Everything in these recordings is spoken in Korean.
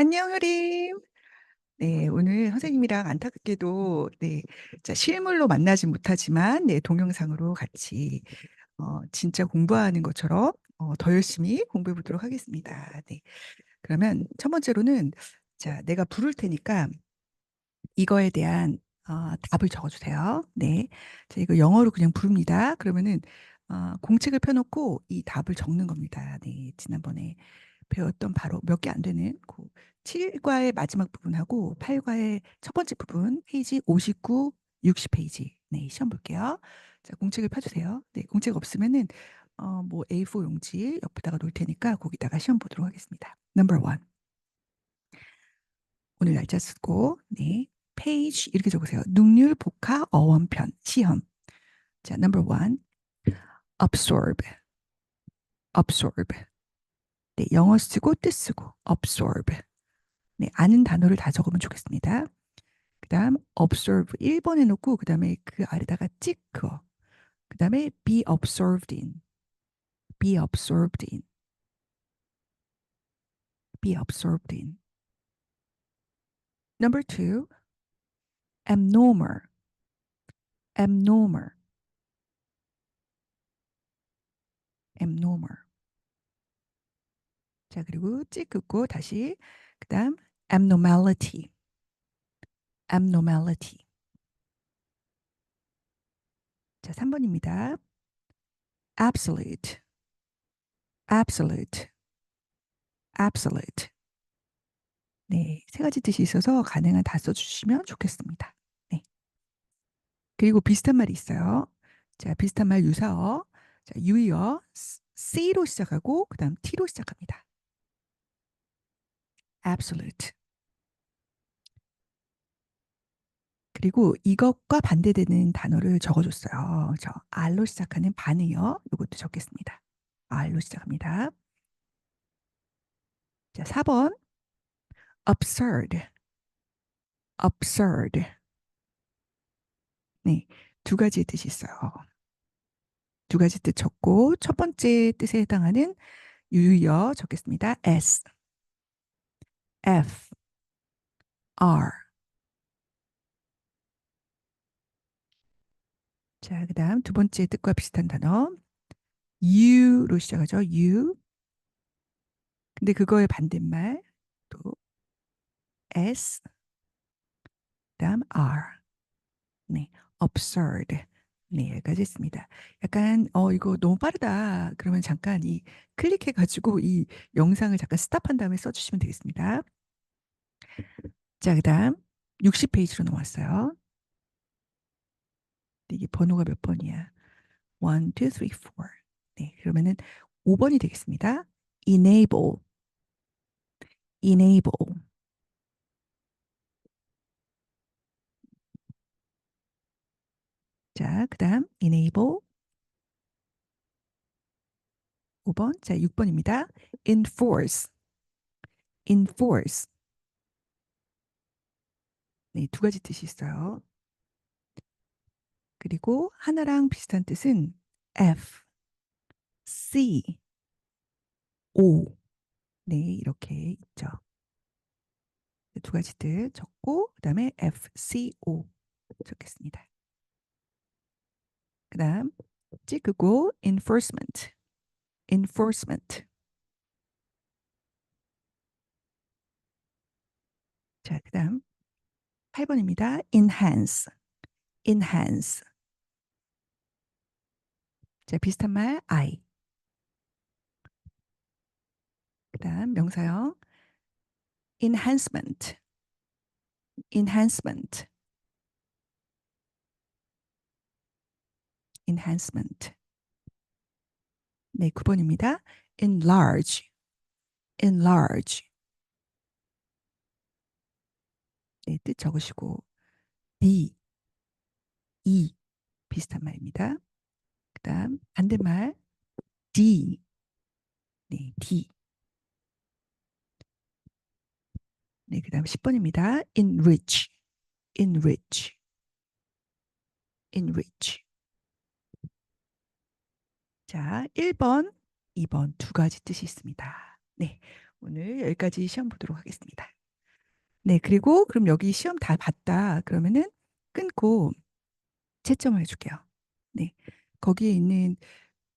안녕, 효림. 네, 오늘 선생님이랑 안타깝게도 자, 실물로 만나지 못하지만 동영상으로 같이 진짜 공부하는 것처럼 더 열심히 공부해 보도록 하겠습니다. 네, 그러면 첫 번째로는 자, 내가 부를 테니까 이거에 대한 답을 적어주세요. 네, 자, 이거 영어로 그냥 부릅니다. 그러면은 공책을 펴놓고 이 답을 적는 겁니다. 네, 지난번에 배웠던 바로 몇 개 안 되는 그 7과의 마지막 부분하고 8과의 첫 번째 부분 페이지 59, 60페이지. 네, 시험 볼게요. 자, 공책을 펴주세요. 네, 공책 없으면은 뭐 A4 용지 옆에다가 놓을 테니까 거기다가 시험 보도록 하겠습니다. Number one. 오늘 날짜 쓰고 네. 페이지 이렇게 적으세요. 능률 복화 어원편 시험. 자, number one. absorb. absorb. 네, 영어 쓰고 뜻 쓰고 absorb. 네, 아는 단어를 다 적으면 좋겠습니다. 그 다음 observe 1번 해놓고 그 다음에 그 아래다가 찍 그어. 그 다음에 be absorbed in. be absorbed in. be absorbed in. Number two, abnormal. abnormal. abnormal. 자, 그리고 찍 긋고 다시 그 다음 abnormality. abnormality. 자, 3번입니다. absolute. absolute. absolute. 네, 세 가지 뜻이 있어서 가능한 다 써주시면 좋겠습니다. 네. 그리고 비슷한 말이 있어요. 자, 비슷한 말 유사어. 자, 유의어 C로 시작하고 그다음 T로 시작합니다. absolute. 그리고 이것과 반대되는 단어를 적어줬어요. 저 R로 시작하는 반의어 이것도 적겠습니다. R로 시작합니다. 자, 4번 absurd. absurd. 네, 두 가지의 뜻이 있어요. 두 가지 뜻 적고 첫 번째 뜻에 해당하는 유의어 적겠습니다. S, F, R. 자, 그 다음 두 번째 뜻과 비슷한 단어 U로 시작하죠. U. 근데 그거의 반대말 또 S, 그다음 R. 네, absurd. 네, 여기까지 했습니다. 약간 이거 너무 빠르다. 그러면 잠깐 이 클릭해가지고 이 영상을 잠깐 스탑한 다음에 써주시면 되겠습니다. 자, 그다음 60페이지로 넘어왔어요. 이게 번호가 몇 번이야? 1, 2, 3, 4. 네, 그러면은 5번이 되겠습니다. enable. enable. 자, 그다음 enable 5번. 자, 6번입니다. enforce. enforce. 네, 두 가지 뜻이 있어요. 그리고 하나랑 비슷한 뜻은 F, C, O. 네, 이렇게 있죠. 두 가지 뜻 적고 그다음에 F, C, O 적겠습니다. 그다음 찍고 enforcement. enforcement. 자, 그다음 8번입니다. enhance. enhance. 자, 비슷한 말 I. 그다음 명사형 enhancement. enhancement. enhancement. 네, 9번입니다. enlarge. enlarge. 네, 뜻 적으시고 D, E 비슷한 말입니다. 그다음 반대말 D. 네, D. 네, 그다음 10번입니다. enrich. enrich. enrich. 자, 1번, 2번 두 가지 뜻이 있습니다. 네, 오늘 여기까지 시험 보도록 하겠습니다. 네, 그리고 그럼 여기 시험 다 봤다. 그러면은 끊고 채점을 해줄게요. 네. 거기에 있는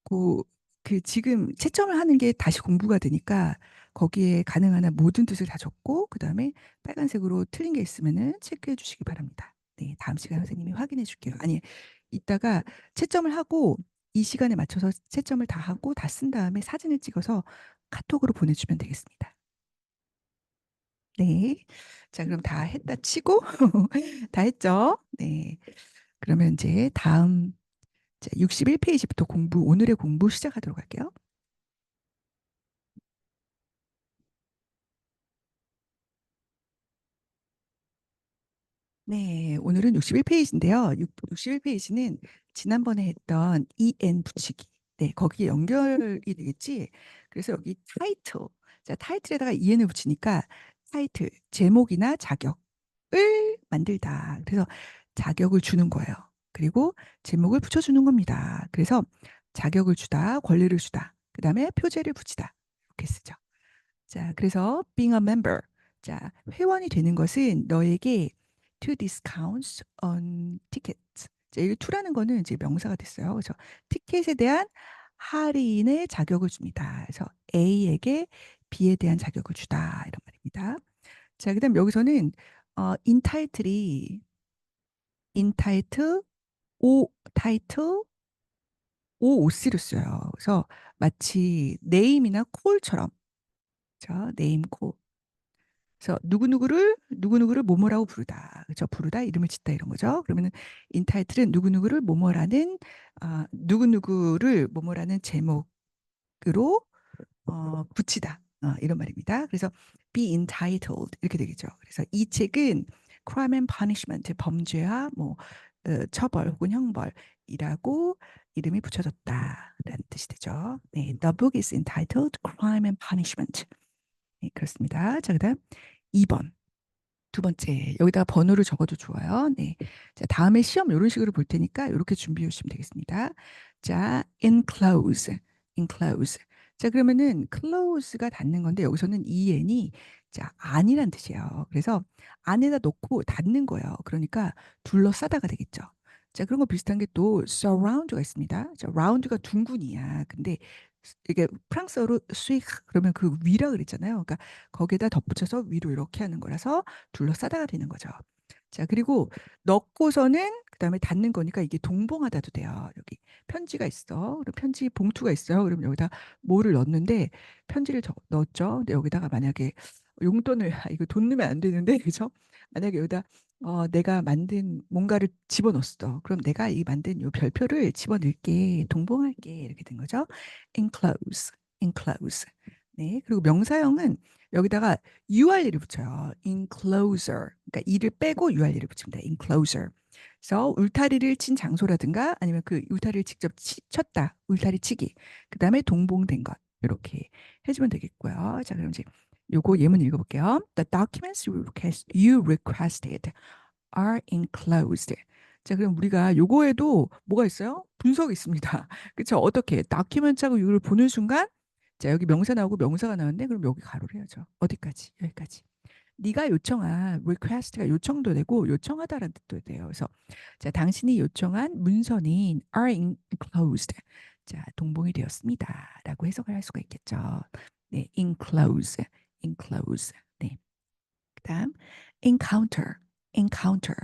그, 그 지금 채점을 하는 게 다시 공부가 되니까 거기에 가능한 한 모든 뜻을 다 적고 그다음에 빨간색으로 틀린 게 있으면은 체크해 주시기 바랍니다. 네, 다음 시간에 선생님이 확인해 줄게요. 아니, 이따가 채점을 하고 이 시간에 맞춰서 채점을 다 하고 다 쓴 다음에 사진을 찍어서 카톡으로 보내주면 되겠습니다. 네. 자, 그럼 다 했다 치고 다 했죠? 네. 그러면 이제 다음 61페이지부터 공부, 오늘의 공부 시작하도록 할게요. 네, 오늘은 61페이지인데요. 61페이지는 지난번에 했던 EN 붙이기. 네, 거기에 연결이 되겠지. 그래서 여기 타이틀. 자, 타이틀에다가 EN을 붙이니까 타이틀, 제목이나 자격을 만들다. 그래서 자격을 주는 거예요. 그리고 제목을 붙여주는 겁니다. 그래서 자격을 주다, 권리를 주다. 그 다음에 표제를 붙이다. 이렇게 쓰죠. 자, 그래서 being a member. 자, 회원이 되는 것은 너에게 to discounts on tickets. 자, 이 to라는 거는 이제 명사가 됐어요. 그래서 티켓에 대한 할인의 자격을 줍니다. 그래서 A에게 B에 대한 자격을 주다. 이런 말입니다. 자, 그다음 여기서는 entitle이 entitle, o title, OOC로 써요. 그래서 마치 name이나 call처럼. 자, name, call. 그래서 누구누구를 뭐뭐라고 부르다. 그죠? 부르다, 이름을 짓다 이런 거죠. 그러면은 인타이틀은 누구누구를 뭐뭐라는 누구누구를 뭐뭐라는 제목으로 붙이다. 이런 말입니다. 그래서 be entitled 이렇게 되겠죠. 그래서 이 책은 crime and punishment 범죄와 뭐 처벌 혹은 형벌이라고 이름이 붙여졌다라는 뜻이 되죠. 네, the book is entitled Crime and Punishment. 네, 그렇습니다. 자, 그다음 2번. 두 번째, 여기다가 번호를 적어도 좋아요. 네. 자, 다음에 시험 이런 식으로 볼 테니까 이렇게 준비해 주시면 되겠습니다. 자, enclose, enclose. 자, 그러면은 close가 닫는 건데 여기서는 en이 자, 안이란 뜻이에요. 그래서 안에다 놓고 닫는 거예요. 그러니까 둘러싸다가 되겠죠. 자, 그런 거 비슷한 게 또 surround가 있습니다. 자, round가 둥근이야. 근데 이게 프랑스어로 수익 그러면 그 위라 그랬잖아요. 그러니까 거기에다 덧붙여서 위로 이렇게 하는 거라서 둘러싸다가 되는 거죠. 자, 그리고 넣고서는 그다음에 닫는 거니까 이게 동봉하다도 돼요. 여기 편지가 있어. 그리고 편지 봉투가 있어요. 그럼 여기다 뭐를 넣었는데 편지를 넣었죠. 근데 여기다가 만약에 용돈을 이거 돈 넣으면 안 되는데 그죠? 만약에 여기다 내가 만든 뭔가를 집어넣었어. 그럼 내가 이 만든 요 별표를 집어넣을게, 동봉할게 이렇게 된 거죠. enclose, enclose. 네, 그리고 명사형은 여기다가 URL을 붙여요. enclosure. 그러니까 이를 빼고 URL을 붙입니다. enclosure. 그래서 울타리를 친 장소라든가 아니면 그 울타리를 직접 쳤다. 울타리 치기. 그다음에 동봉된 것. 이렇게 해주면 되겠고요. 자, 그럼 이제 요거 예문 읽어볼게요. The documents you requested are enclosed. 자, 그럼 우리가 요거에도 뭐가 있어요? 분석이 있습니다. 그쵸? 어떻게? 다큐멘트하고 이걸 보는 순간 자, 여기 명사 나오고 명사가 나오는데 그럼 여기 가로를 해야죠. 어디까지? 여기까지. 네가 요청한 request가 요청도 되고 요청하다라는 뜻도 돼요. 그래서 자, 당신이 요청한 문서는 are enclosed. 자, 동봉이 되었습니다. 라고 해석을 할 수가 있겠죠. 네, enclose, enclose. 네. 그다음 encounter, encounter.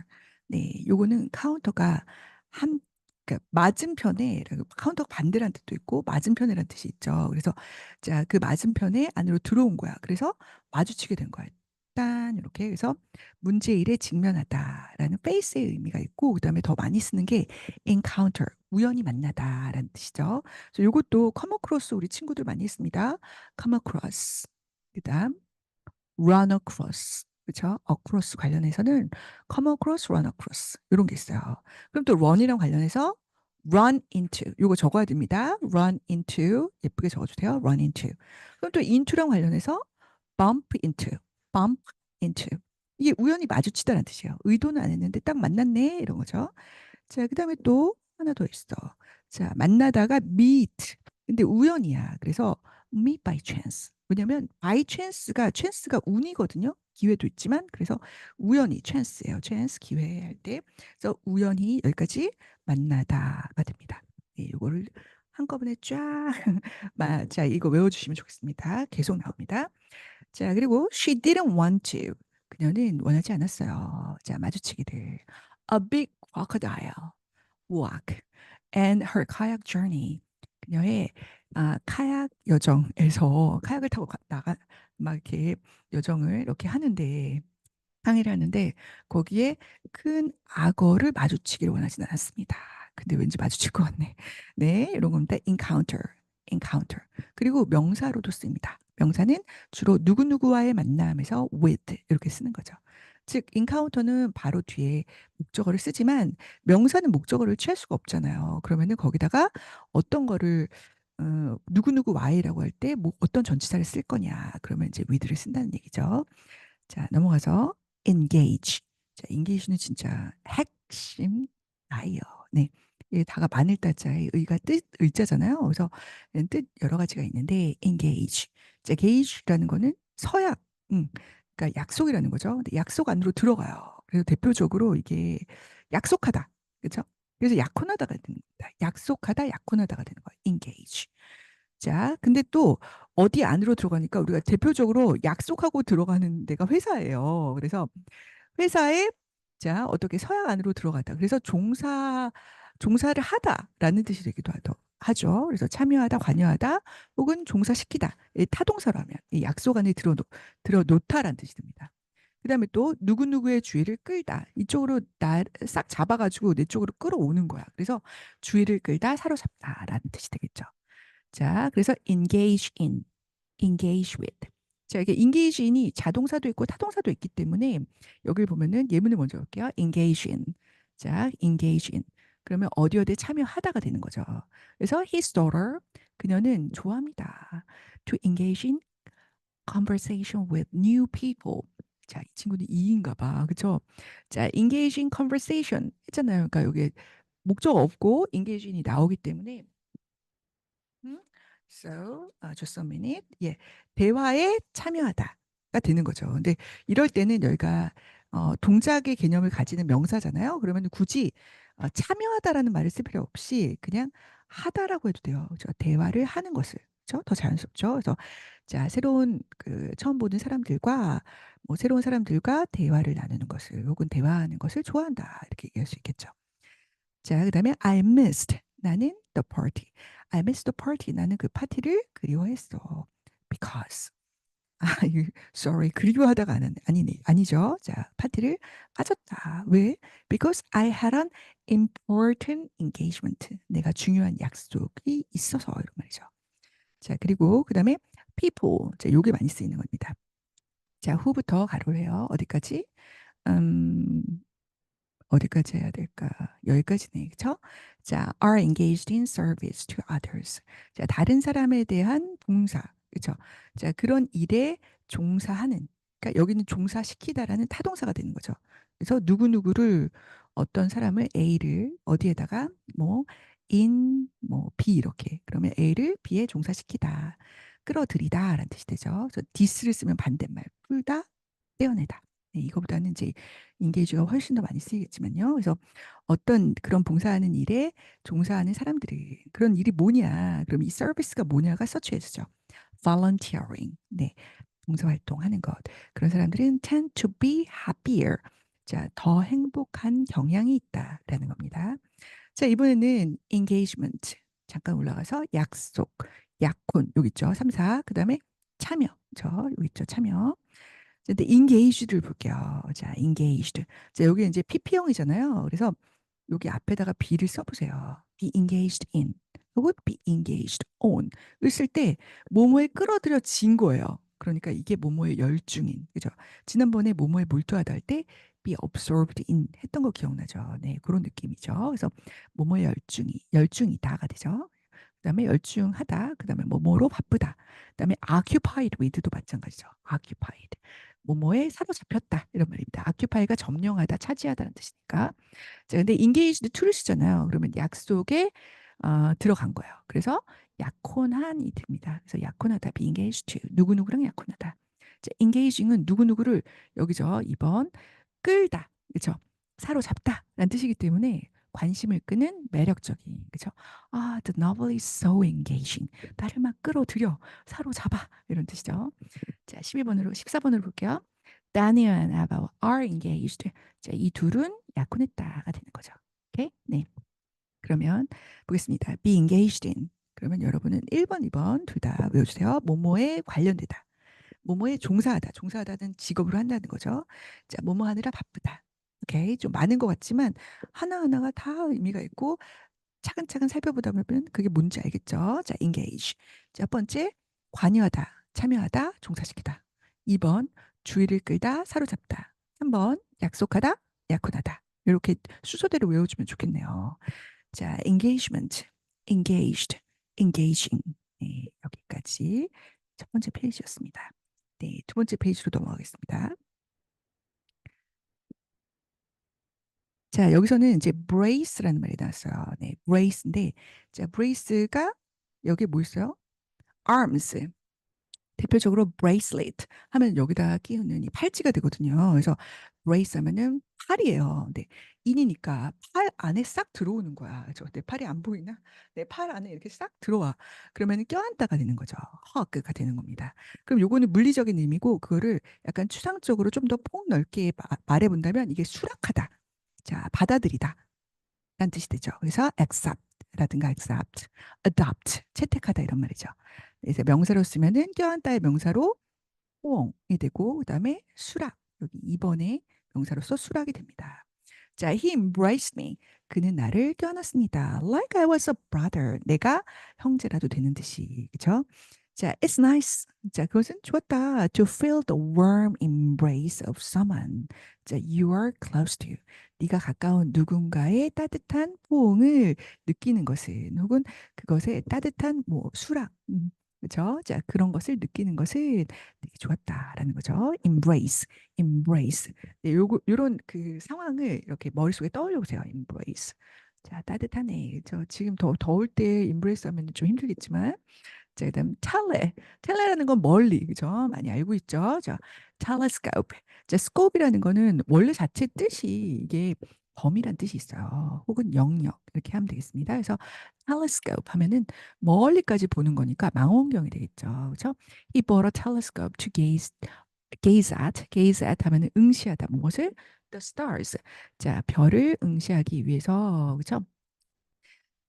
네, 요거는 카운터가 한 그러니까 맞은편에 카운터 반대라는 뜻도 있고 맞은편이라는 뜻이 있죠. 그래서 자, 그 맞은편에 안으로 들어온 거야. 그래서 마주치게 된 거야. 딴 이렇게 그래서 문제일에 직면하다라는 face의 의미가 있고 그다음에 더 많이 쓰는 게 encounter 우연히 만나다라는 뜻이죠. 그래서 요것도 come across 우리 친구들 많이 했습니다. come across. 그다음 run across. 그렇죠? across 관련해서는 come across, run across 이런 게 있어요. 그럼 또 run이랑 관련해서 run into 이거 적어야 됩니다. run into 예쁘게 적어주세요. run into. 그럼 또 into랑 관련해서 bump into, bump into 이게 우연히 마주치다라는 뜻이에요. 의도는 안 했는데 딱 만났네 이런 거죠. 자, 그다음에 또 하나 더 있어. 자, 만나다가 meet. 근데 우연이야. 그래서 meet by chance. 왜냐면 by chance가 운이거든요. 기회도 있지만 그래서 우연히 chance예요. chance 기회 할 때. 그래서 우연히 여기까지 만나다가 됩니다. 네, 이거를 한꺼번에 쫙 자, 이거 외워주시면 좋겠습니다. 계속 나옵니다. 자, 그리고 she didn't want to. 그녀는 원하지 않았어요. 자, 마주치기를. A big crocodile walk and her kayak journey. 그녀의 카약 여정에서 카약을 타고 나가 막 이렇게 여정을 이렇게 하는데 항해를 하는데 거기에 큰 악어를 마주치기를 원하지는 않았습니다. 근데 왠지 마주칠 것 같네. 네, 이런 겁니다. encounter, encounter. 그리고 명사로도 씁니다. 명사는 주로 누구누구와의 만남에서 with 이렇게 쓰는 거죠. 즉, encounter는 바로 뒤에 목적어를 쓰지만 명사는 목적어를 취할 수가 없잖아요. 그러면은 거기다가 어떤 거를 누구누구와의라고 할 때 뭐 어떤 전치사를 쓸 거냐. 그러면 이제 with를 쓴다는 얘기죠. 자, 넘어가서 engage. 자, engage는 진짜 핵심 나예요. 네. 이게 다가 만일자의 의가 뜻 의자잖아요. 그래서 뜻 여러 가지가 있는데 engage. 자, gage라는 거는 서약. 그러니까 약속이라는 거죠. 근데 약속 안으로 들어가요. 그래서 대표적으로 이게 약속하다. 그렇죠? 그래서 약혼하다가 되는 겁니다. 약속하다, 약혼하다가 되는 거예요. engage. 자, 근데 또 어디 안으로 들어가니까 우리가 대표적으로 약속하고 들어가는 데가 회사예요. 그래서 회사에 자, 어떻게 서약 안으로 들어가다. 그래서 종사를 하다라는 뜻이 되기도 하죠. 그래서 참여하다, 관여하다, 혹은 종사시키다. 이 타동사로 하면 이 약속 안에 들어놓다라는 뜻이 듭니다. 그다음에 또 누구누구의 주의를 끌다. 이쪽으로 싹 잡아가지고 내 쪽으로 끌어오는 거야. 그래서 주의를 끌다, 사로잡다라는 뜻이 되겠죠. 자, 그래서 engage in, engage with. 자, 이게 engage in이 자동사도 있고 타동사도 있기 때문에 여기 보면은 예문을 먼저 볼게요. engage in. 자, engage in. 그러면 어디 어디에 참여하다가 되는 거죠. 그래서 his daughter, 그녀는 좋아합니다. To engage in conversation with new people. 자, 이 친구는 이인가 봐. 그쵸? 자, engage in conversation 했잖아요. 그러니까 여기 목적 없고 engage in이 나오기 때문에 음? So, just a minute. 예, 대화에 참여하다가 되는 거죠. 근데 이럴 때는 여기가 동작의 개념을 가지는 명사잖아요. 그러면 굳이 참여하다라는 말을 쓸 필요 없이 그냥 하다라고 해도 돼요. 저 대화를 하는 것을. 그렇죠? 더 자연스럽죠. 그래서 자, 새로운 처음 보는 사람들과 뭐 새로운 사람들과 대화를 나누는 것을 혹은 대화하는 것을 좋아한다. 이렇게 얘기할 수 있겠죠. 자, 그다음에 I missed. 나는 the party. I missed the party. 나는 그 파티를 그리워했어. Because. sorry. 그리워하다가 아니죠. 자, 파티를 빠졌다. 왜? Because I had an important engagement. 내가 중요한 약속이 있어서 이런 말이죠. 자, 그리고 그다음에 people. 자, 요게 많이 쓰이는 겁니다. 자, 후부터 가로를 해요. 어디까지? 음, 어디까지 해야 될까? 여기까지네. 그쵸? 자, are engaged in service to others. 자, 다른 사람에 대한 봉사. 그쵸? 자, 그런 일에 종사하는. 그러니까 여기는 종사시키다라는 타동사가 되는 거죠. 그래서 누구누구를 어떤 사람을 A를 어디에다가 뭐 in 뭐 B 이렇게. 그러면 A를 B에 종사시키다. 끌어들이다라는 뜻이 되죠. 그래서 this를 쓰면 반대말. 풀다, 떼어내다. 네, 이거보다는 이제 인게이지가 훨씬 더 많이 쓰이겠지만요. 그래서 어떤 그런 봉사하는 일에 종사하는 사람들이 그런 일이 뭐냐? 그럼 이 서비스가 뭐냐가 서치해주죠. volunteering. 네. 봉사활동하는 것. 그런 사람들은 tend to be happier. 자, 더 행복한 경향이 있다라는 겁니다. 자, 이번에는 engagement. 잠깐 올라가서 약속, 약혼. 여기 있죠. 3, 4. 그다음에 참여. 여기 있죠. 참여. 근데 engage를 볼게요. 자, engaged. 자, 여기 이제 PP형이잖아요. 그래서 여기 앞에다가 be를 써보세요. be engaged in 혹은 be engaged on 을 쓸 때 뭐뭐에 끌어들여진 거예요. 그러니까 이게 뭐뭐에 열중인. 그죠? 지난번에 뭐뭐에 몰두하다 할 때 be absorbed in 했던 거 기억나죠? 네, 그런 느낌이죠. 그래서 뭐뭐에 열중이다가 되죠. 그다음에 열중하다, 그다음에 뭐뭐로 바쁘다, 그다음에 occupied with도 마찬가지죠. occupied 뭐뭐에 사로잡혔다 이런 말입니다. occupy가 점령하다, 차지하다는 뜻이니까. 자, 근데 engaged to를 쓰잖아요. 그러면 약속에 들어간 거예요. 그래서 약혼한이 됩니다. 그래서 약혼하다, be engaged to 누구누구랑 약혼하다. 자, engaging은 누구누구를 여기죠. 2번 끌다. 그렇죠? 사로잡다 라는 뜻이기 때문에 관심을 끄는 매력적인. 그렇죠? 아, the novel is so engaging. 나를 막 끌어들여. 사로잡아. 이런 뜻이죠. 자, 12번으로 14번으로 볼게요. Daniel and Ava are engaged. 자, 이 둘은 약혼했다가 되는 거죠. 오케이? 네. 그러면 보겠습니다. Be engaged in. 그러면 여러분은 1번, 2번 둘 다 외워주세요. 뭐뭐에 관련되다. 뭐뭐에 종사하다. 종사하다는 직업으로 한다는 거죠. 자, 뭐뭐 하느라 바쁘다. 오케이. 좀 많은 것 같지만 하나하나가 다 의미가 있고 차근차근 살펴보다 보면 그게 뭔지 알겠죠? 자, engage. 첫 번째, 관여하다, 참여하다, 종사시키다. 2번, 주의를 끌다, 사로잡다. 3번, 약속하다, 약혼하다. 이렇게 순서대로 외워주면 좋겠네요. 자, engagement, engaged, engaging. 네, 여기까지 첫 번째 페이지였습니다. 네, 두 번째 페이지로 넘어가겠습니다. 자, 여기서는 이제 brace라는 말이 나왔어요. 네, brace인데, 자, brace가 여기 뭐 있어요? arms. 대표적으로 bracelet 하면 여기다 끼우는 이 팔찌가 되거든요. 그래서 brace 하면은 팔이에요. 네, 인이니까 팔 안에 싹 들어오는 거야. 내 팔이 안 보이나? 내 팔 안에 이렇게 싹 들어와. 그러면 껴안다가 되는 거죠. hug가 되는 겁니다. 그럼 요거는 물리적인 의미고 그거를 약간 추상적으로 좀 더 폭넓게 말해본다면 이게 수락하다. 자, 받아들이다. 라는 뜻이 되죠. 그래서 accept라든가 accept, adopt, 채택하다 이런 말이죠. 그래서 명사로 쓰면은 껴안다의 명사로 호응이 되고 그다음에 수락 여기 2번에 명사로서 수락이 됩니다. 자, he embraced me. 그는 나를 껴안았습니다. Like I was a brother. 내가 형제라도 되는 듯이. 그죠? 자, it's nice. 자, 그것은 좋았다. To feel the warm embrace of someone. 자, you are close to. 네가 가까운 누군가의 따뜻한 포옹을 느끼는 것은 혹은 그것의 따뜻한 뭐 수락. 그죠? 자, 그런 것을 느끼는 것은 되게 좋았다라는 거죠. embrace, embrace. 네, 요런 그 상황을 이렇게 머릿속에 떠올려 보세요. embrace. 자, 따뜻하네. 저 지금 더울 때 embrace 하면 좀 힘들겠지만 자, 그다음 텔레라는 건 멀리, 그죠? 많이 알고 있죠? 자, telescope. 자, scope이라는 거는 원래 자체 뜻이 이게 범위란 뜻이 있어요. 혹은 영역 이렇게 하면 되겠습니다. 그래서 telescope 하면은 멀리까지 보는 거니까 망원경이 되겠죠, 그렇죠? He bought a telescope to gaze at 하면은 응시하다 무엇을? The stars. 자, 별을 응시하기 위해서, 그렇죠?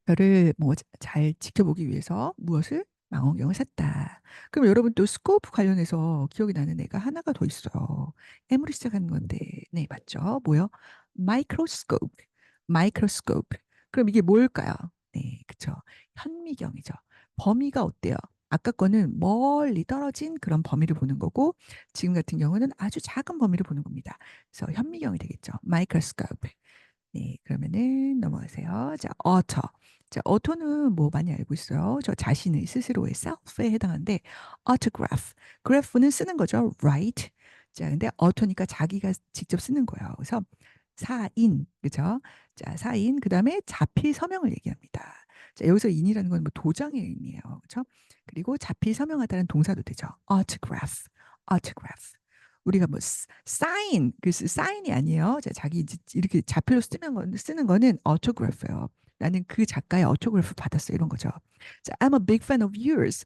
별을 뭐 잘 지켜보기 위해서 무엇을? 망원경을 샀다. 그럼 여러분 또 스코프 관련해서 기억이 나는 애가 하나가 더 있어요. M으로 시작하는 건데, 네, 맞죠? 뭐요? 마이크로스코프. 마이크로스코프. 그럼 이게 뭘까요? 네, 그쵸. 현미경이죠. 범위가 어때요? 아까 거는 멀리 떨어진 그런 범위를 보는 거고, 지금 같은 경우는 아주 작은 범위를 보는 겁니다. 그래서 현미경이 되겠죠. 마이크로스코프. 네, 그러면은 넘어가세요. 자, author. 자, author는 뭐 많이 알고 있어요. 저 자신의 스스로의 self에 해당하는데 autograph. graph는 쓰는 거죠. write. 자, 근데 author니까 자기가 직접 쓰는 거예요. 그래서 사인, 그죠? 자, 사인. 그다음에 자필 서명을 얘기합니다. 자, 여기서 인이라는 건 뭐 도장의 의미예요. 그렇죠? 그리고 자필 서명하다는 동사도 되죠. autograph. autograph. 우리가 뭐 사인 그 사인이 아니에요. 자기 이제 이렇게 자필로 쓰는 거는 autograph예요. 나는 그 작가의 autograph 받았어 이런 거죠. 자, I'm a big fan of yours.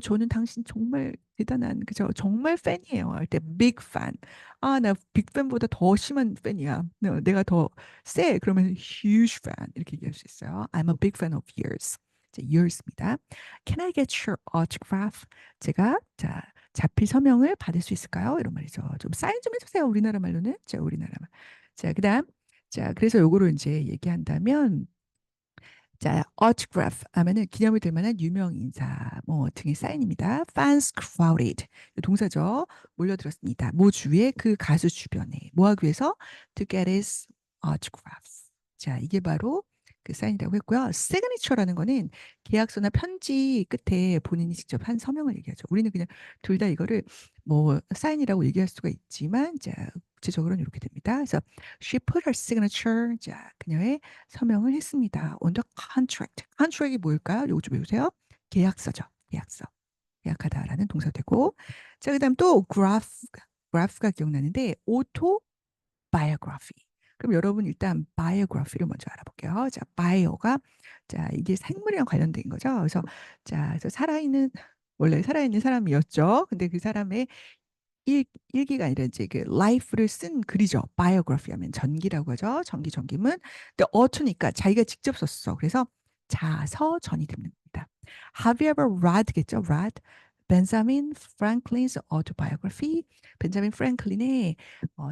저는 당신 정말 대단한 그죠? 정말 팬이에요. 할 때 big fan. 나 빅 팬보다 더 심한 팬이야. 내가 더 세. 그러면 huge fan 이렇게 얘기할 수 있어요. I'm a big fan of yours. 자, yours입니다. Can I get your autograph? 제가 자 자필 서명을 받을 수 있을까요? 이런 말이죠. 좀 사인 좀 해주세요. 우리나라 말로는. 자, 우리나라 말. 자, 그다음. 자, 그래서 요거를 이제 얘기한다면 자, autograph 하면은 기념이 될 만한 유명 인사 뭐 등의 사인입니다. fans crowded 동사죠. 몰려들었습니다. 모 주위에 그 가수 주변에 뭐 하기 위해서 to get his autograph. 자, 이게 바로 그 사인이라고 했고요. signature라는 거는 계약서나 편지 끝에 본인이 직접 한 서명을 얘기하죠. 우리는 그냥 둘 다 이거를 뭐 사인이라고 얘기할 수가 있지만 자, 구체적으로는 이렇게 됩니다. 그래서 she put her signature 자, 그녀의 서명을 했습니다. on the contract. contract이 뭘까요? 요거 좀 해보세요. 계약서죠. 계약서. 계약하다라는 동사 되고 자, 그다음 또 그래프가 기억나는데 오토 바이오그래피. 그럼 여러분 일단 바이오그래피를 먼저 알아볼게요. 자, 바이오가 자, 이게 생물이랑 관련된 거죠. 그래서 자, 그래서 살아있는 원래 살아있는 사람이었죠. 근데 그 사람의 일기가 아니라 이제 그 life를 쓴 글이죠. biography 하면 전기라고 하죠. 전기문. 근데 author니까 자기가 직접 썼어. 그래서 자서전이 됩니다. Have you ever read겠죠? read Benjamin Franklin's autobiography. 벤자민 프랭클린의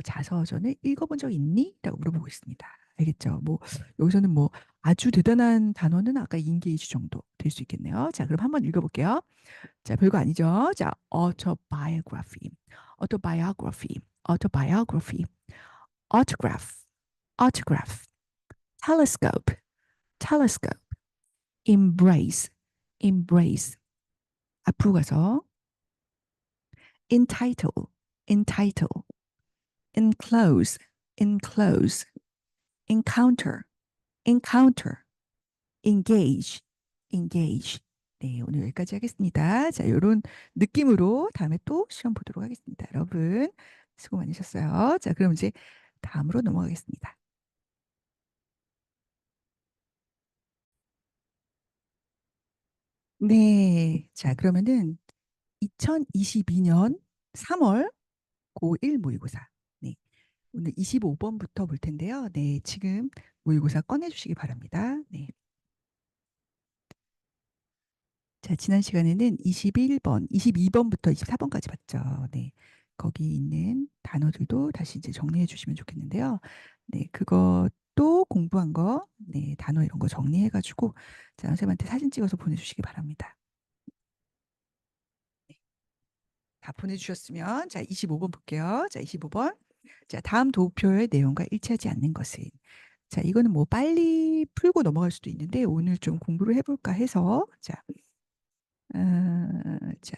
자서전을 읽어본 적 있니? 라고 물어보고 있습니다. 알겠죠? 뭐 여기서는 뭐 아주 대단한 단어는 아까 engage 정도 될 수 있겠네요. 자, 그럼 한번 읽어볼게요. 자, 별거 아니죠. 자, autobiography, autobiography, autobiography, autograph, autograph, telescope, telescope, embrace, embrace. 앞으로 가서 entitle, entitle, enclose, enclose, encounter, encounter, engage, engage. 네, 오늘 여기까지 하겠습니다. 자, 요런 느낌으로 다음에 또 시험 보도록 하겠습니다. 여러분, 수고 많으셨어요. 자, 그럼 이제 다음으로 넘어가겠습니다. 네. 자, 그러면은 2022년 3월 고1 모의고사. 네. 오늘 25번부터 볼 텐데요. 네. 지금 모의고사 꺼내주시기 바랍니다. 네. 자, 지난 시간에는 21번, 22번부터 24번까지 봤죠. 네. 거기 있는 단어들도 다시 이제 정리해 주시면 좋겠는데요. 네. 그것도 공부한 거, 네. 단어 이런 거 정리해 가지고, 자, 선생님한테 사진 찍어서 보내주시기 바랍니다. 네. 다 보내주셨으면, 자, 25번 볼게요. 자, 25번. 자, 다음 도표의 내용과 일치하지 않는 것은. 자, 이거는 뭐 빨리 풀고 넘어갈 수도 있는데, 오늘 좀 공부를 해볼까 해서, 자, 자,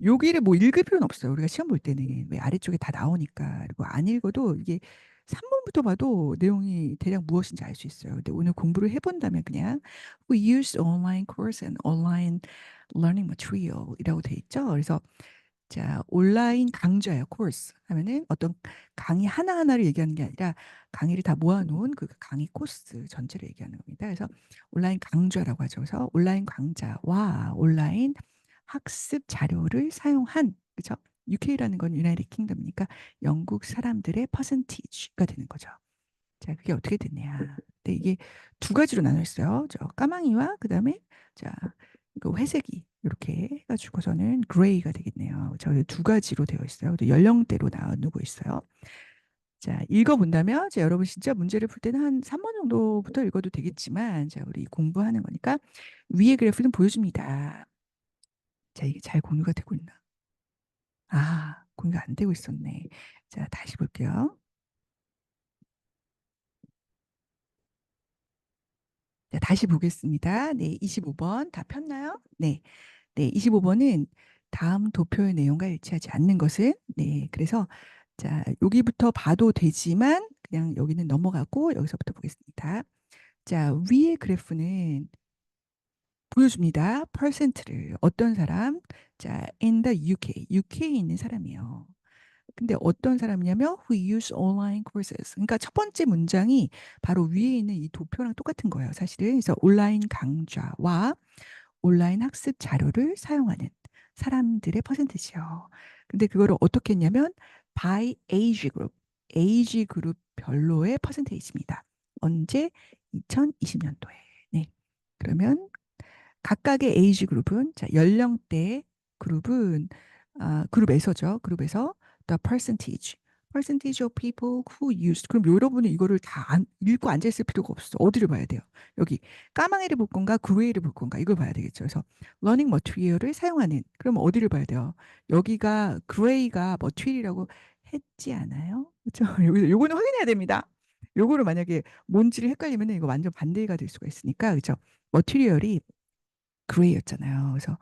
여기를 뭐 읽을 필요는 없어요. 우리가 시험 볼 때는 왜 아래쪽에 다 나오니까. 그리고 안 읽어도 이게 3번부터 봐도 내용이 대략 무엇인지 알 수 있어요. 근데 오늘 공부를 해본다면 그냥 We use online course and online learning material 이라고 돼 있죠. 그래서 자, 온라인 강좌예요. 코र्스 하면은 어떤 강의 하나하나를 얘기하는 게 아니라 강의를 다 모아놓은 그 강의 코스 전체를 얘기하는 겁니다. 그래서 온라인 강좌라고 하죠. 그래서 온라인 강좌와 온라인 학습 자료를 사용한, 그죠? UK라는 건 유나이티드 킹덤이니까 영국 사람들의 퍼센티지가 되는 거죠. 자, 그게 어떻게 됐냐. 네, 이게 두 가지로 나눠 있어요. 저 까망이와 그다음에 자, 그 회색이 이렇게 해가지고서는 그레이가 되겠네요. 저두 가지로 되어 있어요. 또 연령대로 나누고 있어요. 자, 읽어본다면, 자, 여러분 진짜 문제를 풀 때는 한 3번 정도부터 읽어도 되겠지만, 자, 우리 공부하는 거니까 위에 그래프는 보여줍니다. 자, 이게 잘 공유가 되고 있나? 아, 공유가 안 되고 있었네. 자, 다시 볼게요. 자, 다시 보겠습니다. 네, 25번 다 폈나요? 네. 네, 25번은 다음 도표의 내용과 일치하지 않는 것은, 네, 그래서 자, 여기부터 봐도 되지만 그냥 여기는 넘어가고 여기서부터 보겠습니다. 자, 위의 그래프는 보여줍니다. 퍼센트를 어떤 사람? 자, in the UK, UK에 있는 사람이에요. 근데 어떤 사람이냐면 who use online courses. 그러니까 첫 번째 문장이 바로 위에 있는 이 도표랑 똑같은 거예요, 사실은. 그래서 온라인 강좌와 온라인 학습 자료를 사용하는 사람들의 퍼센트지요. 근데 그거를 어떻게 했냐면 by age 그룹 별로의 퍼센테이지입니다. 언제? 2020년도에. 네. 그러면 각각의 에이지 그룹은 자, 연령대 그룹은 그룹에서죠. 그룹에서 the percentage of people who used. 그럼 여러분은 이거를 다 읽고 앉아 있을 필요가 없어. 어디를 봐야 돼요? 여기 까망이를 볼 건가, 그레이를 볼 건가 이걸 봐야 되겠죠. 그래서 러닝 머티리얼을 사용하는. 그럼 어디를 봐야 돼요? 여기가 그레이가 머티리얼이라고 했지 않아요? 그렇죠? 요거는 확인해야 됩니다. 요거를 만약에 뭔지를 헷갈리면 이거 완전 반대가 될 수가 있으니까 그렇죠? 머티리얼이 그레이였잖아요. 그래서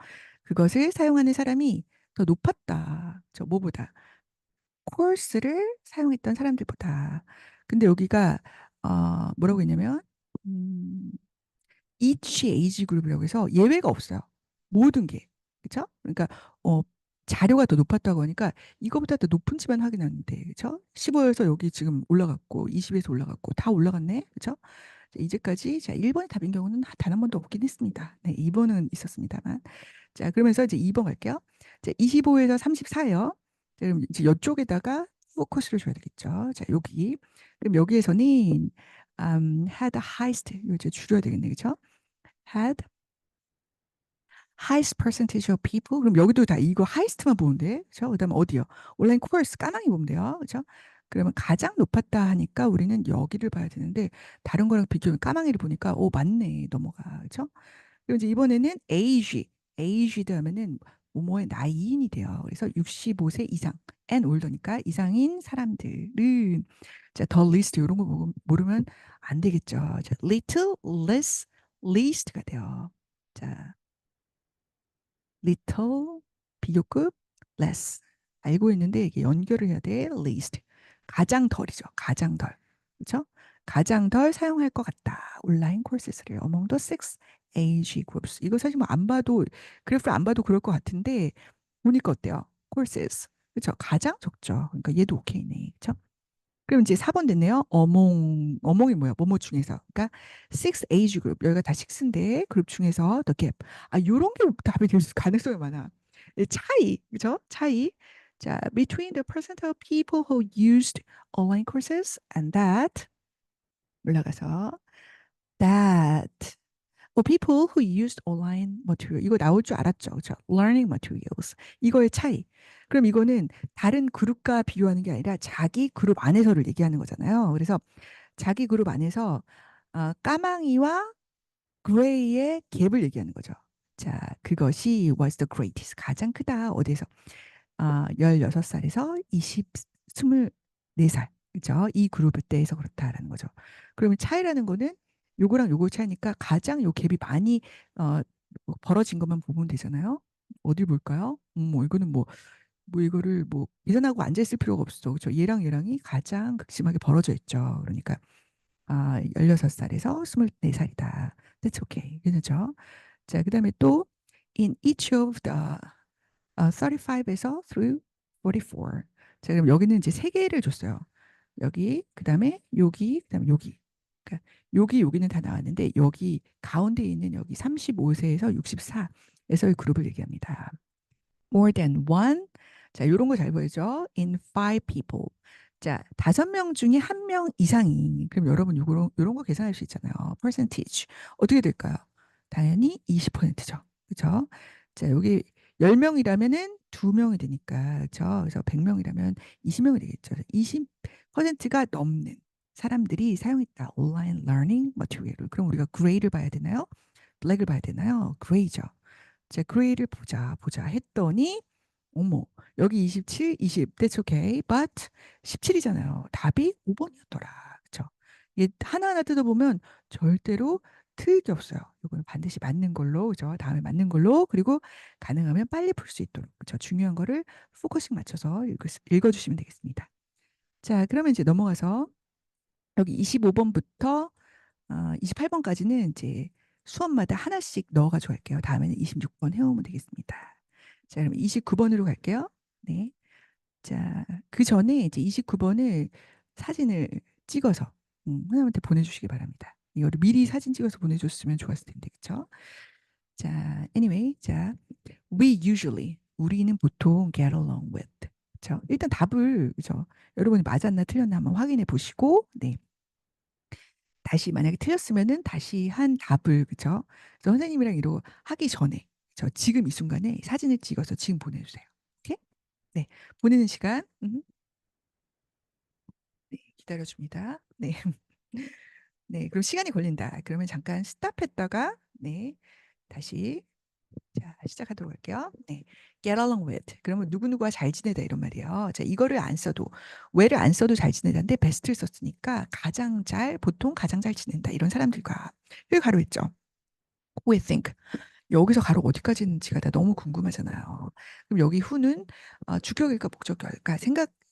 그것을 사용하는 사람이 더 높았다. 저 뭐보다 코र्스를 사용했던 사람들보다. 근데 여기가 뭐라고 했냐면 음, each age 그룹이라고 해서 예외가 없어요. 모든 게. 그렇죠? 그러니까 어 자료가 더 높았다고 하니까 이거보다 더 높은지만 확인하는데, 그죠? 15에서 여기 지금 올라갔고, 20에서 올라갔고, 다 올라갔네, 그죠? 자, 이제까지, 자, 1번이 답인 경우는 단 한 번도 없긴 했습니다. 네, 2번은 있었습니다만. 자, 그러면서 이제 2번 갈게요. 자, 25에서 34예요. 그럼 이제 이쪽에다가 포커스를 줘야 되겠죠. 자, 여기. 그럼 여기에서는 had the highest, 이거 이제 줄여야 되겠네, 그죠? had highest percentage of people. 그럼 여기도 다 이거 highest만 보면 돼. 그죠? 그다음에 어디요? 온라인 코र्스 까망이 보면 돼요. 그죠? 그러면 가장 높았다 하니까 우리는 여기를 봐야 되는데 다른 거랑 비교하면 까망이를 보니까 오 맞네 넘어가. 그죠? 그리고 이제 이번에는 aged 하면은 뭐뭐의 나이인이 돼요. 그래서 65세 이상 and older니까 이상인 사람들은 자, 더 리스트 이런 거 모르면 안 되겠죠. 자, little, less, least가 돼요. 자, little 비교급 less 알고 있는데 이게 연결을 해야 돼. least 가장 덜이죠. 가장 덜. 그렇죠? 가장 덜 사용할 것 같다. 온라인 코र्से스를 among the six age groups. 이거 사실 뭐 안 봐도 그래프를 안 봐도 그럴 것 같은데 보니까 어때요? courses. 그렇죠? 가장 적죠. 그러니까 얘도 오케이네. 그렇죠? 그럼 이제 4번 됐네요. 어몽이 뭐야? 뭐뭐 중에서. 그러니까 six age group. 여기가 다 6인데 그룹 중에서 the gap. 아, 요런 게 답이 될 가능성이 많아. 이 차이. 그죠? 차이. 자, between the percent of people who used online courses and that 올라가서 that for people who used online material. 이거 나올 줄 알았죠. 그죠? learning materials. 이거의 차이. 그럼 이거는 다른 그룹과 비교하는 게 아니라 자기 그룹 안에서를 얘기하는 거잖아요. 그래서 자기 그룹 안에서 까망이와 그레이의 갭을 얘기하는 거죠. 자, 그것이 was the greatest. 가장 크다. 어디에서? 16살에서 24살. 그죠? 이 그룹의 때에서 그렇다라는 거죠. 그러면 차이라는 거는 요거랑 요거 차이니까 가장 요 갭이 많이 어, 벌어진 것만 보면 되잖아요. 어디 볼까요? 뭐 이거는 뭐 이거를 뭐 계산하고 앉아 있을 필요가 없어. 그죠? 얘랑 얘랑이 가장 극심하게 벌어져 있죠. 그러니까 16살에서 24살이다. That's okay. 괜찮죠? 자, 그다음에 또 in each of the 35에서 through 44. 자, 그럼 여기는 이제 세 개를 줬어요. 여기, 그다음에 여기, 그다음에 여기. 그러니까 여기는 다 나왔는데 여기 가운데 있는 여기 35세에서 64에서의 그룹을 얘기합니다. more than one. 자, 이런 거 잘 보이죠? in five people. 자, 5명 중에 1명 이상이. 그럼 여러분 요런 거 계산할 수 있잖아요. percentage. 어떻게 될까요? 당연히 20%죠. 그죠? 자, 여기 10명이라면은 2명이 되니까. 그죠? 그래서 100명이라면 20명이 되겠죠. 20%가 넘는 사람들이 사용했다. 온라인 러닝 머티리얼을. 그럼 우리가 그레이를 봐야 되나요? 블랙을 봐야 되나요? 그레이죠. 제 그레이를 보자 했더니 어머 여기 27, 20 that's okay but 17이잖아요. 답이 5번이었더라. 그쵸? 이게 하나하나 뜯어보면 절대로 틀릴 게 없어요. 이거는 반드시 맞는 걸로 그죠? 다음에 맞는 걸로 그리고 가능하면 빨리 풀 수 있도록 그죠? 중요한 거를 포커싱 맞춰서 읽어주시면 되겠습니다. 자, 그러면 이제 넘어가서 여기 25번부터 28번까지는 이제 수업마다 하나씩 넣어가지고 갈게요. 다음에는 26번 해오면 되겠습니다. 자, 그럼 29번으로 갈게요. 네. 자, 그 전에 이제 29번을 사진을 찍어서 선생님한테 보내주시기 바랍니다. 이거를 미리 사진 찍어서 보내줬으면 좋았을 텐데, 그쵸? 자, anyway, 자, we usually, 우리는 보통 get along with. 그쵸? 일단 답을, 그쵸? 여러분이 맞았나 틀렸나 한번 확인해 보시고, 네. 다시 만약에 틀렸으면은 다시 한 답을 그죠? 그래서 선생님이랑 이거 하기 전에 저 지금 이 순간에 사진을 찍어서 지금 보내주세요. 오케이? 네, 보내는 시간 네, 기다려줍니다. 네, 네, 그럼 시간이 걸린다. 그러면 잠깐 스탑했다가 네, 다시 자 시작하도록 할게요. 네, get along with. 그러면 누구누구와 잘 지내다 이런 말이에요. 자, 이거를 안 써도 where를 안 써도 잘 지내다인데 best를 썼으니까 가장 잘 보통 가장 잘 지낸다 이런 사람들과 여기 가로 있죠. We think. 여기서 가로 어디까지 있는지가 다 너무 궁금하잖아요. 그럼 여기 후는 주격일까 목적격일까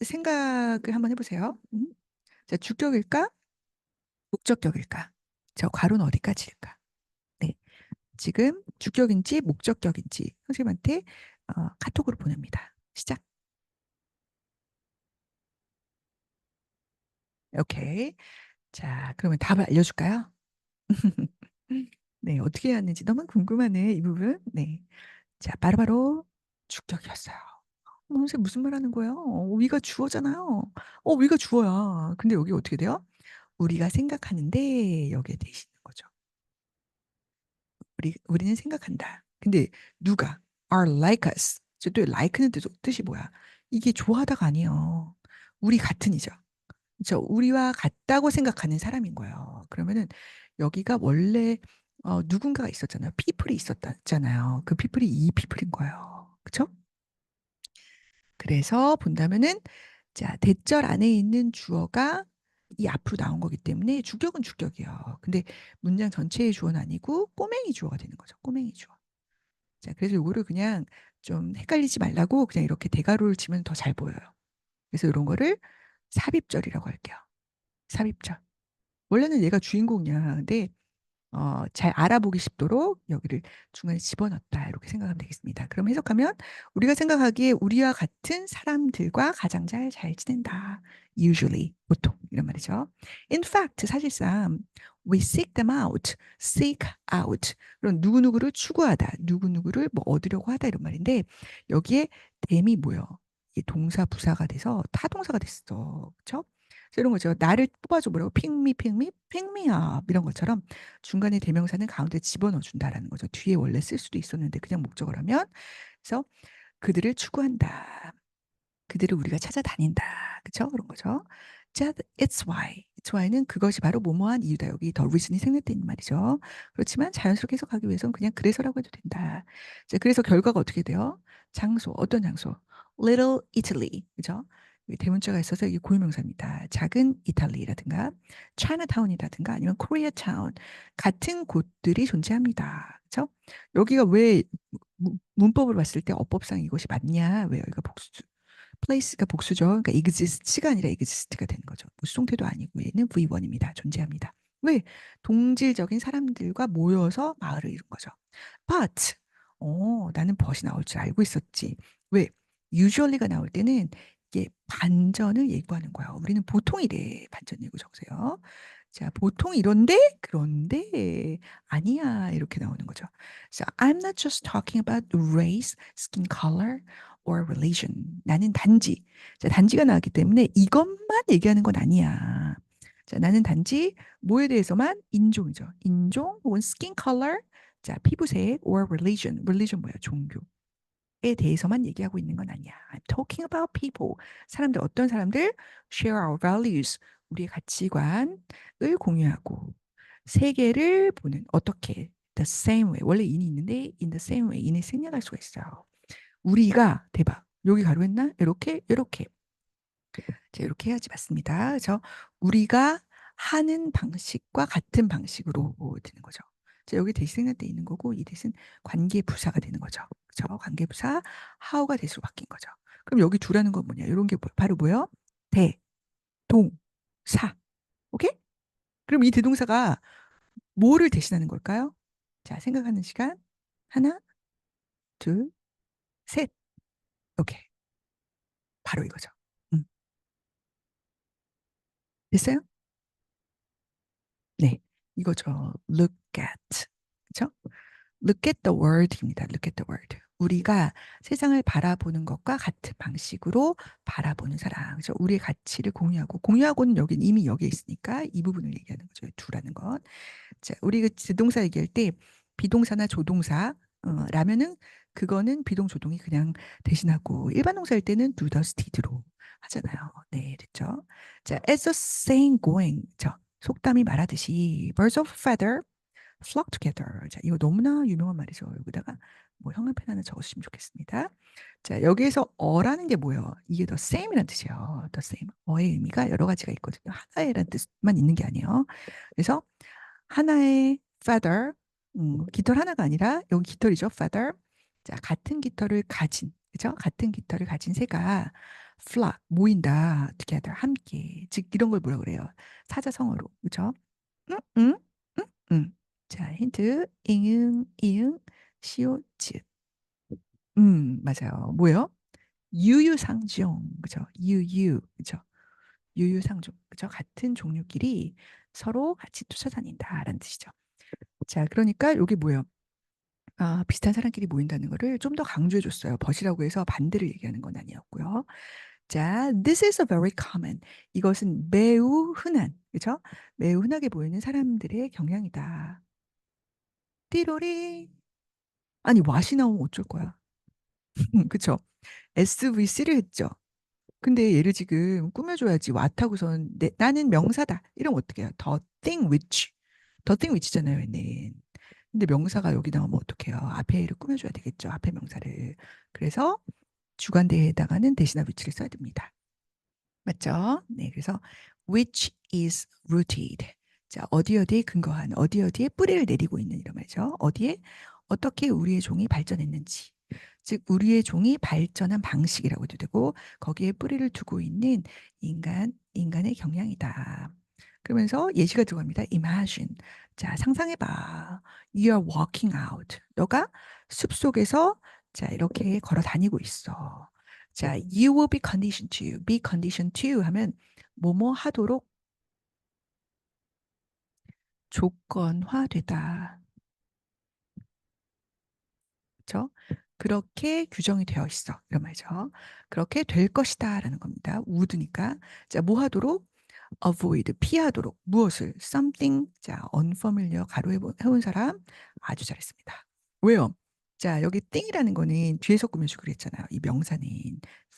생각을 한번 해보세요. 자, 주격일까 목적격일까? 저 괄호는 어디까지일까? 네, 지금 주격인지 목적격인지 선생님한테 카톡으로 보냅니다. 시작. 오케이. 자, 그러면 답을 알려줄까요? 네, 어떻게 해야 하는지 너무 궁금하네, 이 부분. 네. 자, 바로바로 주격이었어요. 선생님 무슨 말 하는 거예요? 위가 주어잖아요. 위가 주어야. 근데 여기 어떻게 돼요? 우리가 생각하는데 여기에 대시는 거죠. 우리는 생각한다. 근데 누가? are like us. 또 like는 뜻이 뭐야? 이게 좋아하다가 아니에요. 우리 같은이죠. 그렇죠? 우리와 같다고 생각하는 사람인 거예요. 그러면은 여기가 원래 누군가가 있었잖아요. people이 있었잖아요. 그 people이 이 people인 거예요. 그렇죠? 그래서 본다면은 자, 대절 안에 있는 주어가 이 앞으로 나온 거기 때문에 주격은 주격이에요. 근데 문장 전체의 주어는 아니고 꼬맹이 주어가 되는 거죠. 꼬맹이 주어. 자, 그래서 요거를 그냥 좀 헷갈리지 말라고 그냥 이렇게 대가로를 치면 더 잘 보여요. 그래서 이런 거를 삽입절이라고 할게요. 삽입절. 원래는 얘가 주인공이야. 근데 잘 알아보기 쉽도록 여기를 중간에 집어넣었다. 이렇게 생각하면 되겠습니다. 그럼 해석하면 우리가 생각하기에 우리와 같은 사람들과 가장 잘 지낸다. Usually, 보통 이런 말이죠. In fact, 사실상 we seek them out, seek out. 그런 누구누구를 추구하다, 누구누구를 뭐 얻으려고 하다 이런 말인데 여기에 them이 뭐예요? 이 동사 부사가 돼서 타동사가 됐어. 그렇죠? 이런 거죠. 나를 뽑아줘 뭐라고 핑미 핑미 핑미업 이런 것처럼 중간에 대명사는 가운데 집어넣어 준다라는 거죠. 뒤에 원래 쓸 수도 있었는데 그냥 목적을 하면 그래서 그들을 추구한다. 그들을 우리가 찾아다닌다. 그쵸? 그런 거죠. 자, it's why. It's why는 그것이 바로 뭐뭐한 이유다. 여기 더 reason이 생략돼 있는 말이죠. 그렇지만 자연스럽게 해석하기 위해서는 그냥 그래서라고 해도 된다. 자, 그래서 결과가 어떻게 돼요? 장소, 어떤 장소? Little Italy. 그죠? 여기 대문자가 있어서 이게 고유명사입니다. 작은 이탈리라든가 차이나타운이라든가 아니면 코리아타운 같은 곳들이 존재합니다. 그죠? 여기가 왜 문법을 봤을 때 어법상 이것이 맞냐? 왜 여기가 복수 place가 복수죠. 그러니까 exist가 아니라 exist가 되는 거죠. 뭐 수동태도 아니고 얘는 V1입니다. 존재합니다. 왜? 동질적인 사람들과 모여서 마을을 이룬 거죠. But 나는 벗이 나올 줄 알고 있었지. 왜? usually가 나올 때는 이게 반전을 예고하는 거야. 우리는 보통 이래. 반전 예고 적으세요. 자, 보통 이런데 그런데 아니야 이렇게 나오는 거죠. So I'm not just talking about race, skin color or religion. 나는 단지 자, 단지가 나왔기 때문에 이것만 얘기하는 건 아니야. 자, 나는 단지 뭐에 대해서만 인종이죠. 인종 혹은 skin color 자, 피부색 or religion. religion 뭐야? 종교에 대해서만 얘기하고 있는 건 아니야. I'm talking about people. 사람들 어떤 사람들 share our values. 우리의 가치관을 공유하고 세계를 보는 어떻게 the same way. 원래 인이 있는데 in the same way 인을 생략할 수가 있어요. 우리가 대박. 여기 가로했나? 이렇게 자, 이렇게 해야지 맞습니다. 그래서 우리가 하는 방식과 같은 방식으로 되는 거죠. 자, 여기 대신에 돼 있는 거고 이 대신 관계 부사가 되는 거죠. 그렇죠? 관계 부사 how가 대수로 바뀐 거죠. 그럼 여기 두라는 건 뭐냐? 이런 게 바로 뭐예요? 대, 동, 사. 오케이? 그럼 이 대동사가 뭐를 대신하는 걸까요? 자, 생각하는 시간. 하나, 둘, 셋. 오케이. 바로 이거죠. 음. 됐어요? 네. 이거죠. look at. 그렇죠? Look at the world입니다. Look at the world. 우리가 세상을 바라보는 것과 같은 방식으로 바라보는 사람. 그래서 우리의 가치를 공유하고는 여기 이미 여기에 있으니까 이 부분을 얘기하는 거죠. 두라는 건. 자, 우리 그自동사 얘기할 때 비동사나 조동사 라면은 그거는 비동조동이 그냥 대신하고 일반 동사일 때는 do, does, did로 하잖아요. 네, 됐죠? 자, as the saying going. 속담이 말하듯이 birds of feather flock together. 자, 이거 너무나 유명한 말이죠. 여기다가 뭐 형광펜 하나 적으시면 좋겠습니다. 자, 여기에서 어라는 게 뭐예요? 이게 the same이라는 뜻이에요. the same. 어의 의미가 여러 가지가 있거든요. 하나의라는 뜻만 있는 게 아니에요. 그래서 하나의 feather, 깃털 하나가 아니라 여기 깃털이죠. feather. 자, 같은 깃털을 가진, 그죠? 같은 깃털을 가진 새가 flock, 모인다, together, 함께. 즉, 이런 걸 뭐라 그래요? 사자성어로, 그죠? 응, 응, 응, 응. 자, 힌트. 이응, 이응, 시오, 즈. 맞아요. 뭐요? 유유상종, 그죠? 유유, 그죠? 유유상종, 그죠? 같은 종류끼리 서로 같이 쫓아다닌다라는 뜻이죠. 자, 그러니까 여기 뭐예요? 아, 비슷한 사람끼리 모인다는 거를 좀 더 강조해 줬어요. 벗이라고 해서 반대를 얘기하는 건 아니었고요. 자, this is a very common. 이것은 매우 흔한, 그죠? 매우 흔하게 보이는 사람들의 경향이다. 띠로리. 아니, 왓이 나오면 어쩔 거야. 그쵸? SVC를 했죠. 근데 얘를 지금 꾸며줘야지. 왓하고선 나는 명사다. 이러면 어떻게 해요? The thing which. The thing which잖아요, 얘는. 근데 명사가 여기 나오면 어떡해요? 앞에 얘를 꾸며줘야 되겠죠. 앞에 명사를. 그래서 주관대에 해당하는 대신할 위치를 써야 됩니다. 맞죠? 네, 그래서 which is rooted. 자, 어디 어디에 근거한, 어디 어디에 뿌리를 내리고 있는 이런 말이죠. 어디에 어떻게 우리의 종이 발전했는지. 즉, 우리의 종이 발전한 방식이라고도 되고, 거기에 뿌리를 두고 있는 인간의 경향이다. 그러면서 예시가 들어갑니다. Imagine. 자, 상상해봐. You are walking out. 너가 숲속에서 자, 이렇게 걸어 다니고 있어. 자, you will be conditioned to. be conditioned to 하면 뭐뭐 하도록 조건화되다. 그렇죠? 그렇게 규정이 되어 있어. 이런 말이죠. 그렇게 될 것이다라는 겁니다. would니까. 자, 뭐 하도록? avoid, 피하도록. 무엇을? something. 자, unfamiliar 해온 사람 아주 잘했습니다. 왜요? 자, 여기 thing이라는 거는 뒤에서 꾸며주고 그랬잖아요. 이 명사는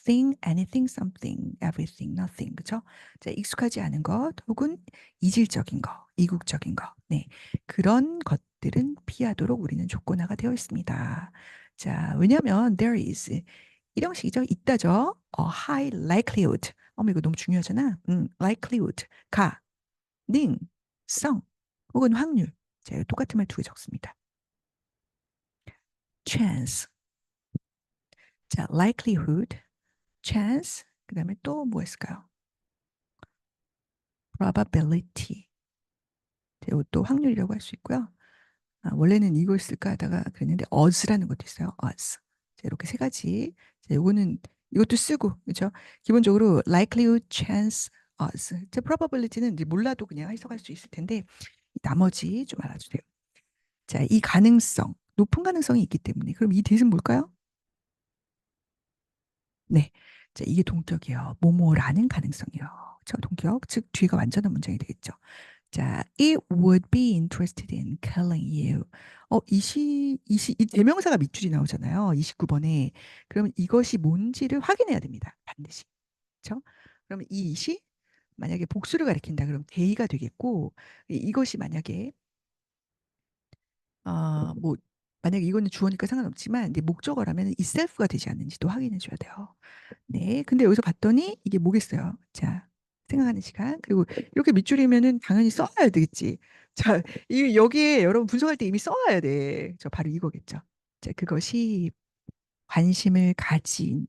thing, anything, something, everything, nothing. 그죠? 자, 익숙하지 않은 것 혹은 이질적인 거, 이국적인 거. 네. 그런 것들은 피하도록 우리는 조건화가 되어 있습니다. 자, 왜냐하면 there is 이런 식이죠. 있다죠. high likelihood. 어머, 이거 너무 중요하잖아. likelihood. 가능성 혹은 확률. 자, 이거 똑같은 말 두 개 적습니다. chance. 자, likelihood, chance. 그다음에 또 뭐 있을까요? probability. 자, 이것도 확률이라고 할 수 있고요. 아, 원래는 이걸 쓸까 하다가 그랬는데 odd스라는 것도 있어요. odds. 자, 이렇게 세 가지. 자, 요거는 이것도 쓰고 그렇죠? 기본적으로 likelihood, chance, odds. 자, probability는 이제 몰라도 그냥 해석할 수 있을 텐데 나머지 좀 알아주세요. 자, 이 가능성, 높은 가능성이 있기 때문에 그럼 이 뜻은 뭘까요? 네. 자, 이게 동격이에요. 뭐뭐라는 가능성이요. 저 동격, 즉 뒤가 완전한 문장이 되겠죠. 자, it would be interested in killing you. 이 대명사가 밑줄이 나오잖아요. 29번에. 그러면 이것이 뭔지를 확인해야 됩니다. 반드시. 그렇죠? 그러면 이 it이 만약에 복수를 가리킨다 그러면 they가 되겠고 이것이 만약에 뭐 만약에 이거는 주어니까 상관없지만 이제 목적어라면 itself가 되지 않는지도 확인해 줘야 돼요. 네. 근데 여기서 봤더니 이게 뭐겠어요? 자, 생각하는 시간. 그리고 이렇게 밑줄이면은 당연히 써야 되겠지. 자, 이 여기에 여러분 분석할 때 이미 써야 돼. 저 바로 이거겠죠. 자, 그것이 관심을 가지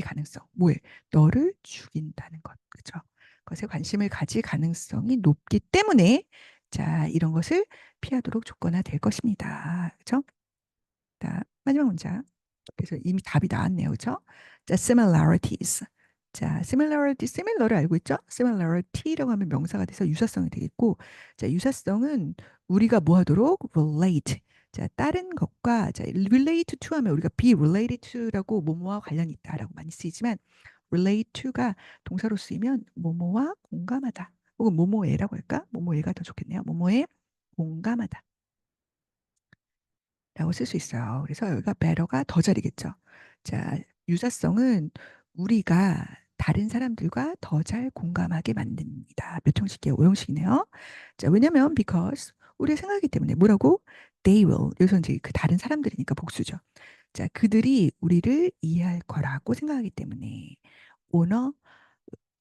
가능성. 뭐에? 너를 죽인다는 것. 그죠? 그것에 관심을 가질 가능성이 높기 때문에 자, 이런 것을 피하도록 조건화될 것입니다. 그죠? 자, 마지막 문장. 그래서 이미 답이 나왔네요. 그죠? 자, similarities. 자, similar를 알고 있죠? similarity라고 하면 명사가 돼서 유사성이 되겠고, 자, 유사성은 우리가 뭐 하도록? relate. 자, 다른 것과, 자, relate to 하면 우리가 be related to라고 뭐뭐와 관련이 있다라고 많이 쓰이지만, relate to가 동사로 쓰이면 뭐뭐와 공감하다. 혹은 뭐뭐에라고 할까? 뭐뭐에가 더 좋겠네요. 뭐뭐에 공감하다. 라고 쓸 수 있어요. 그래서 여기가 better가 더 잘이겠죠. 자, 유사성은 우리가 다른 사람들과 더 잘 공감하게 만듭니다. 몇 형식이에요? 5형식이네요. 자, 왜냐면 because 우리의 생각이기 때문에 뭐라고? They will. 여기서 이제 그 다른 사람들이니까 복수죠. 자, 그들이 우리를 이해할 거라고 생각하기 때문에 on a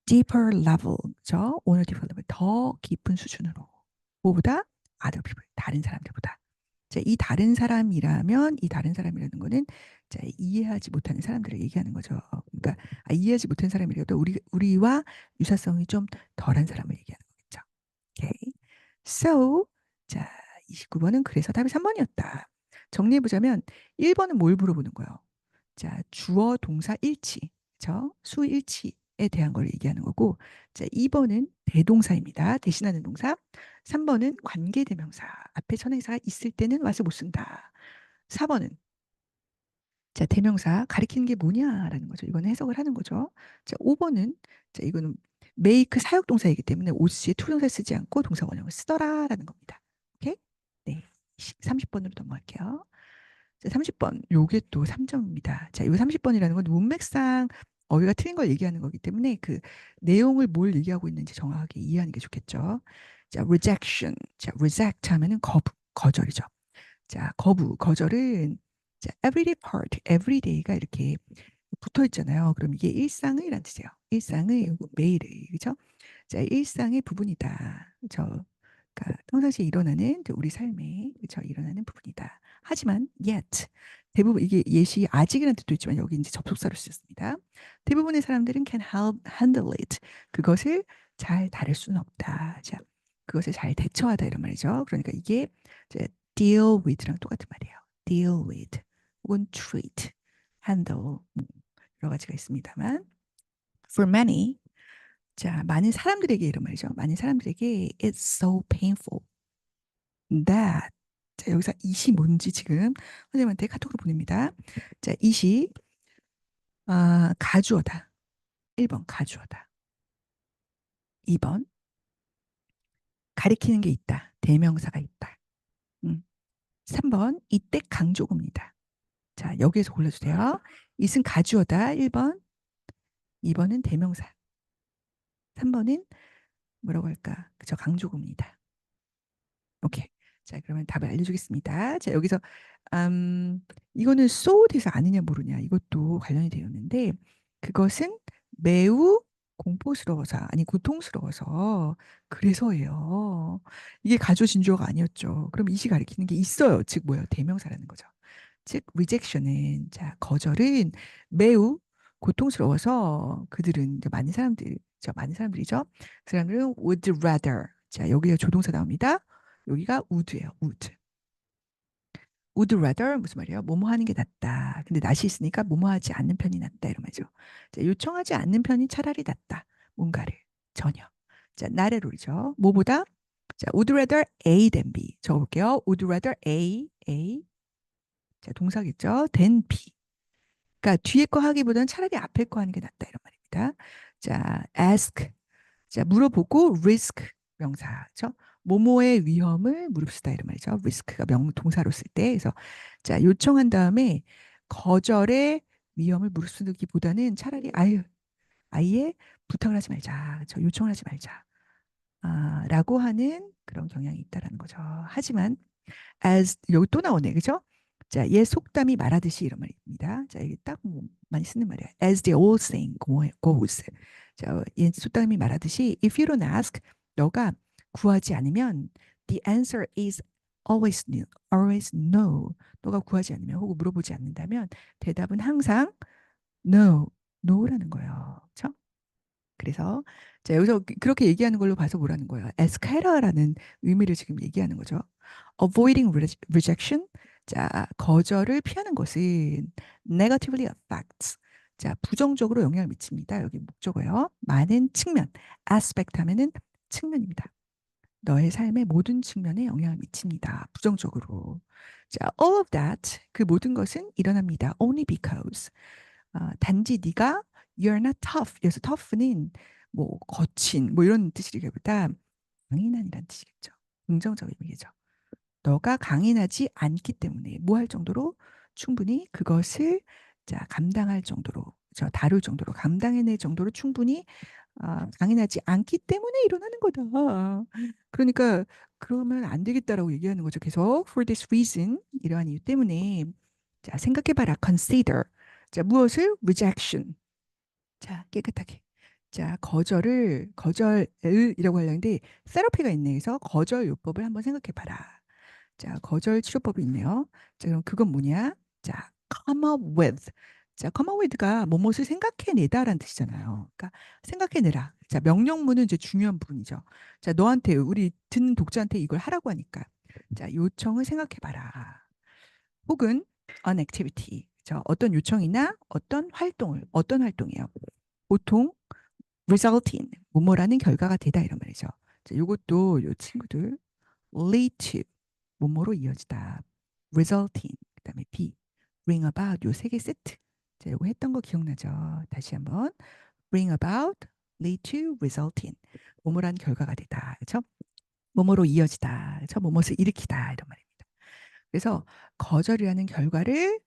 deeper level, 죠? on a deeper level, 더 깊은 수준으로. 뭐보다? other people, 다른 사람들보다. 자, 이 다른 사람이라면 이 다른 사람이라는 거는 자, 이해하지 못하는 사람들을 얘기하는 거죠. 그러니까 이해하지 못하는 사람이라도 우리와 유사성이 좀 덜한 사람을 얘기하는 거겠죠. 오케이. So, 자, 29번은 그래서 답이 3번이었다. 정리해 보자면 1번은 뭘 물어보는 거예요? 자, 주어 동사 일치. 그죠? 수일치에 대한 걸 얘기하는 거고. 자, 2번은 대동사입니다. 대신하는 동사. 3번은 관계대명사. 앞에 선행사가 있을 때는 와서 못 쓴다. 4번은 자, 대명사 가리키는 게 뭐냐라는 거죠. 이거는 해석을 하는 거죠. 자, 5번은 자, 이거는 make 사역동사이기 때문에 OC에 투동사 쓰지 않고 동사 원형을 쓰더라라는 겁니다. 오케이? 네. 30번으로 넘어갈게요. 자, 30번. 요게 또 3점입니다. 자, 요 30번이라는 건 문맥상 어휘가 틀린 걸 얘기하는 거기 때문에 그 내용을 뭘 얘기하고 있는지 정확하게 이해하는 게 좋겠죠. 자, rejection. 자, reject 하면은 거부, 거절이죠. 자, 거절은 자, everyday part, everyday가 이렇게 붙어 있잖아요. 그럼 이게 일상의 라는 뜻이에요. 일상의 매일의, 그죠? 자, 일상의 부분이다. 그러니까 평상시에 일어나는 우리 삶에 일어나는 부분이다. 하지만 yet 대부분 이게 yet이 아직이라는 뜻도 있지만 여기 이제 접속사로 쓰였습니다. 대부분의 사람들은 can handle it. 그것을 잘 다룰 수는 없다. 자, 그것을 잘 대처하다 이런 말이죠. 그러니까 이게 이제 deal with랑 똑같은 말이에요. deal with 혹은 treat, handle 여러 가지가 있습니다만 for many 자, 많은 사람들에게 이런 말이죠. 많은 사람들에게 it's so painful that 자, 여기서 it이 뭔지 지금 선생님한테 카톡으로 보냅니다. 자, it이 가주어다. 1번 가주어다. 2번 가리키는 게 있다. 대명사가 있다. 3번 이때 강조구입니다. 자, 여기에서 골라주세요. it은 가주어다. 1번, 2번은 대명사. 3번은 뭐라고 할까? 그죠? 강조구입니다. 오케이. 자, 그러면 답을 알려주겠습니다. 자, 여기서 이거는 so 돼서 아느냐 모르냐 이것도 관련이 되었는데 그것은 매우 공포스러워서 아니 고통스러워서 그래서예요. 이게 가조진주어가 아니었죠. 그럼 이시 가리키는 게 있어요. 즉 뭐예요? 대명사라는 거죠. 즉 rejection은 자 거절은 매우 고통스러워서 그들은 이제 많은 사람들 많은 사람들이죠. 그 사람들은 would rather 자 여기가 조동사 나옵니다. 여기가 would예요. would rather 무슨 말이에요? 뭐뭐 하는 게 낫다. 근데 낫이 있으니까 뭐뭐 하지 않는 편이 낫다 이런 말이죠. 자, 요청하지 않는 편이 차라리 낫다. 뭔가를 전혀. 자, 나의 룰이죠. 뭐보다? 자, would rather A than B. 적어볼게요. would rather A. 자, 동사겠죠. than B. 그러니까 뒤에 거 하기보다는 차라리 앞에 거 하는 게 낫다 이런 말입니다. 자, ask. 자, 물어보고 risk 명사죠. 뭐뭐의 위험을 무릅쓰다 이런 말이죠. risk가 명동사로 쓸 때. 그래서 자, 요청한 다음에 거절의 위험을 무릅쓰기보다는 차라리 아예 부탁을 하지 말자. 요청을 하지 말자. 라고 하는 그런 경향이 있다라는 거죠. 하지만 as 여기 또 나오네. 그죠? 자, 얘 속담이 말하듯이 이런 말입니다. 자, 이게 딱 많이 쓰는 말이야. As the old saying goes. 자, 얘 속담이 말하듯이 if you don't ask, 너가 구하지 않으면 the answer is always no. always no. 너가 구하지 않으면 혹은 물어보지 않는다면 대답은 항상 no, no라는 거예요. 그렇죠? 그래서 자, 여기서 그렇게 얘기하는 걸로 봐서 뭐라는 거예요? 에스카라라는 의미를 지금 얘기하는 거죠. Avoiding rejection. 자, 거절을 피하는 것은 negatively affects. 자, 부정적으로 영향을 미칩니다. 여기 목적어요. 많은 측면. aspect 하면은 측면입니다. 너의 삶의 모든 측면에 영향을 미칩니다. 부정적으로. 자, all of that. 그 모든 것은 일어납니다. Only because. 단지 네가 you're not tough. 여기서 tough는 뭐 거친 뭐 이런 뜻이기보다 강인한이라는 뜻이겠죠. 긍정적인 의미죠. 너가 강인하지 않기 때문에 뭐 할 정도로 충분히 그것을 자 감당할 정도로 저 다룰 정도로 감당해낼 정도로 충분히 강인하지 않기 때문에 일어나는 거다. 그러니까 그러면 안 되겠다라고 얘기하는 거죠. 계속 for this reason 이러한 이유 때문에 자 생각해봐라 consider 자 무엇을 rejection 자 깨끗하게 자 거절이라고 하려는데 세라피가 있네. 그래서 거절 요법을 한번 생각해봐라. 자, 거절 치료법이 있네요. 자, 그럼 그건 뭐냐? 자, come up with. 자, come up with가 뭐뭇을 생각해내다라는 뜻이잖아요. 그러니까 생각해내라. 자, 명령문은 이제 중요한 부분이죠. 자, 너한테 우리 듣는 독자한테 이걸 하라고 하니까 자, 요청을 생각해봐라. 혹은 an activity. 저 어떤 요청이나 어떤 활동이에요. 보통 result in, 뭐뭐라는 결과가 되다 이런 말이죠. 자, 요것도 요 친구들 lead to, 뭐뭐로 이어지다. result in, 그다음에 be, bring about 요 세 개 세트. 자, 요거 했던 거 기억나죠? 다시 한번 bring about, lead to, result in. 뭐뭐라는 결과가 되다. 그렇죠? 뭐뭐로 이어지다. 그렇죠? 뭐뭐를 일으키다 이런 말입니다. 그래서 거절이라는 결과를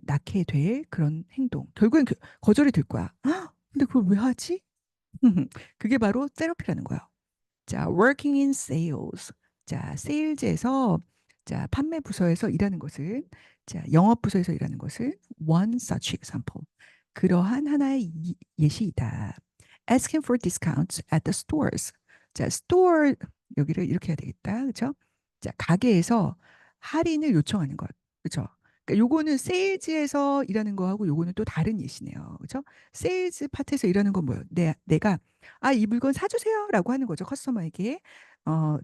낳게 될 그런 행동. 결국엔 거절이 될 거야. 헉, 근데 그걸 왜 하지? 그게 바로 세러피라는 거예요. 자, working in sales. 자, 세일즈에서 자, 판매 부서에서 일하는 것은 자, 영업 부서에서 일하는 것은 one such example. 그러한 하나의 예시이다. Asking for discounts at the stores. 자, store 여기를 이렇게 해야 되겠다. 그렇죠? 자, 가게에서 할인을 요청하는 것. 그렇죠? 그러니까 요거는 세일즈에서 일하는 거하고 요거는 또 다른 예시네요. 그렇죠? 세일즈 파트에서 일하는 건 뭐예요? 내가 이 물건 사주세요라고 하는 거죠. 커스터머에게.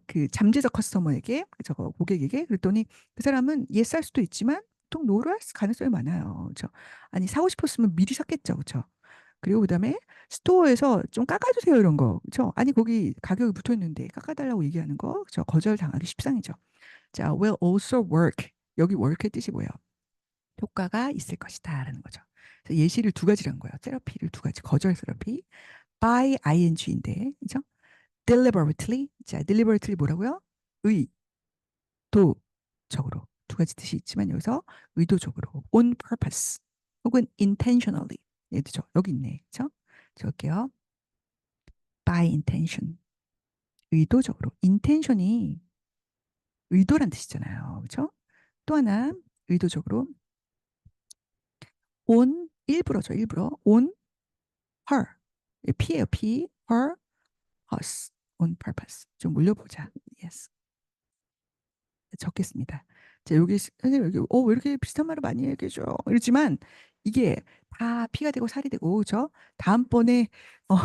그 잠재적 커스터머에게, 저거 고객에게. 그랬더니 그 사람은 예스 할 수도 있지만 보통 노를 할 가능성이 많아요. 그렇죠? 아니, 사고 싶었으면 미리 샀겠죠. 그렇죠? 그리고 그다음에 스토어에서 좀 깎아주세요 이런 거. 그렇죠? 아니, 거기 가격이 붙어 있는데 깎아달라고 얘기하는 거. 그렇죠? 거절 당하기 십상이죠. 자, will also work. 여기 work의 뜻이 뭐예요? 효과가 있을 것이다라는 거죠. 그래서 예시를 두 가지란 거예요. 세러피를 두 가지. 거절 세러피. by ing인데, 그죠? deliberately. 자, deliberately 뭐라고요? 의도적으로. 두 가지 뜻이 있지만 여기서 의도적으로. on purpose. 혹은 intentionally. 얘도죠. 여기 있네. 그죠? 적을게요. by intention. 의도적으로. intention이 의도란 뜻이잖아요. 그죠? 또 하나, 의도적으로. on, 일부러죠. 일부러. on her. P예요. P. her, us. on purpose. 좀 올려보자. yes. 적겠습니다. 자, 여기 선생님 여기 왜 이렇게 비슷한 말을 많이 얘기해줘? 이러지만 이게 다 피가 되고 살이 되고, 그죠? 다음번에 어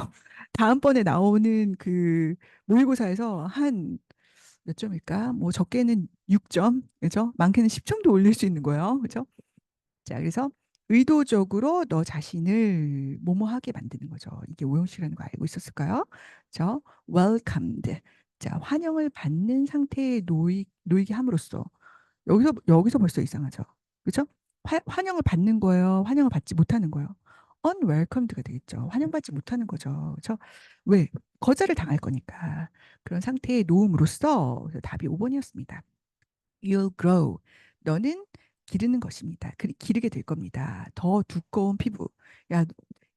다음번에 나오는 그 모의고사에서 한 몇 점일까? 뭐 적게는 6점, 그죠? 많게는 10점도 올릴 수 있는 거예요, 그죠? 자, 그래서 의도적으로 너 자신을 뭐뭐하게 만드는 거죠. 이게 오형식이라는 거 알고 있었을까요? 저 welcomed. 자, 환영을 받는 상태에 놓이게 함으로써 여기서 벌써 이상하죠. 그렇죠? 환영을 받는 거예요. 환영을 받지 못하는 거예요. unwelcomed가 되겠죠. 환영받지 못하는 거죠. 그렇죠? 왜? 거절을 당할 거니까. 그런 상태에 놓음으로써 그래서 답이 5번이었습니다. You'll grow. 너는 기르는 것입니다. 기르게 될 겁니다. 더 두꺼운 피부. 야,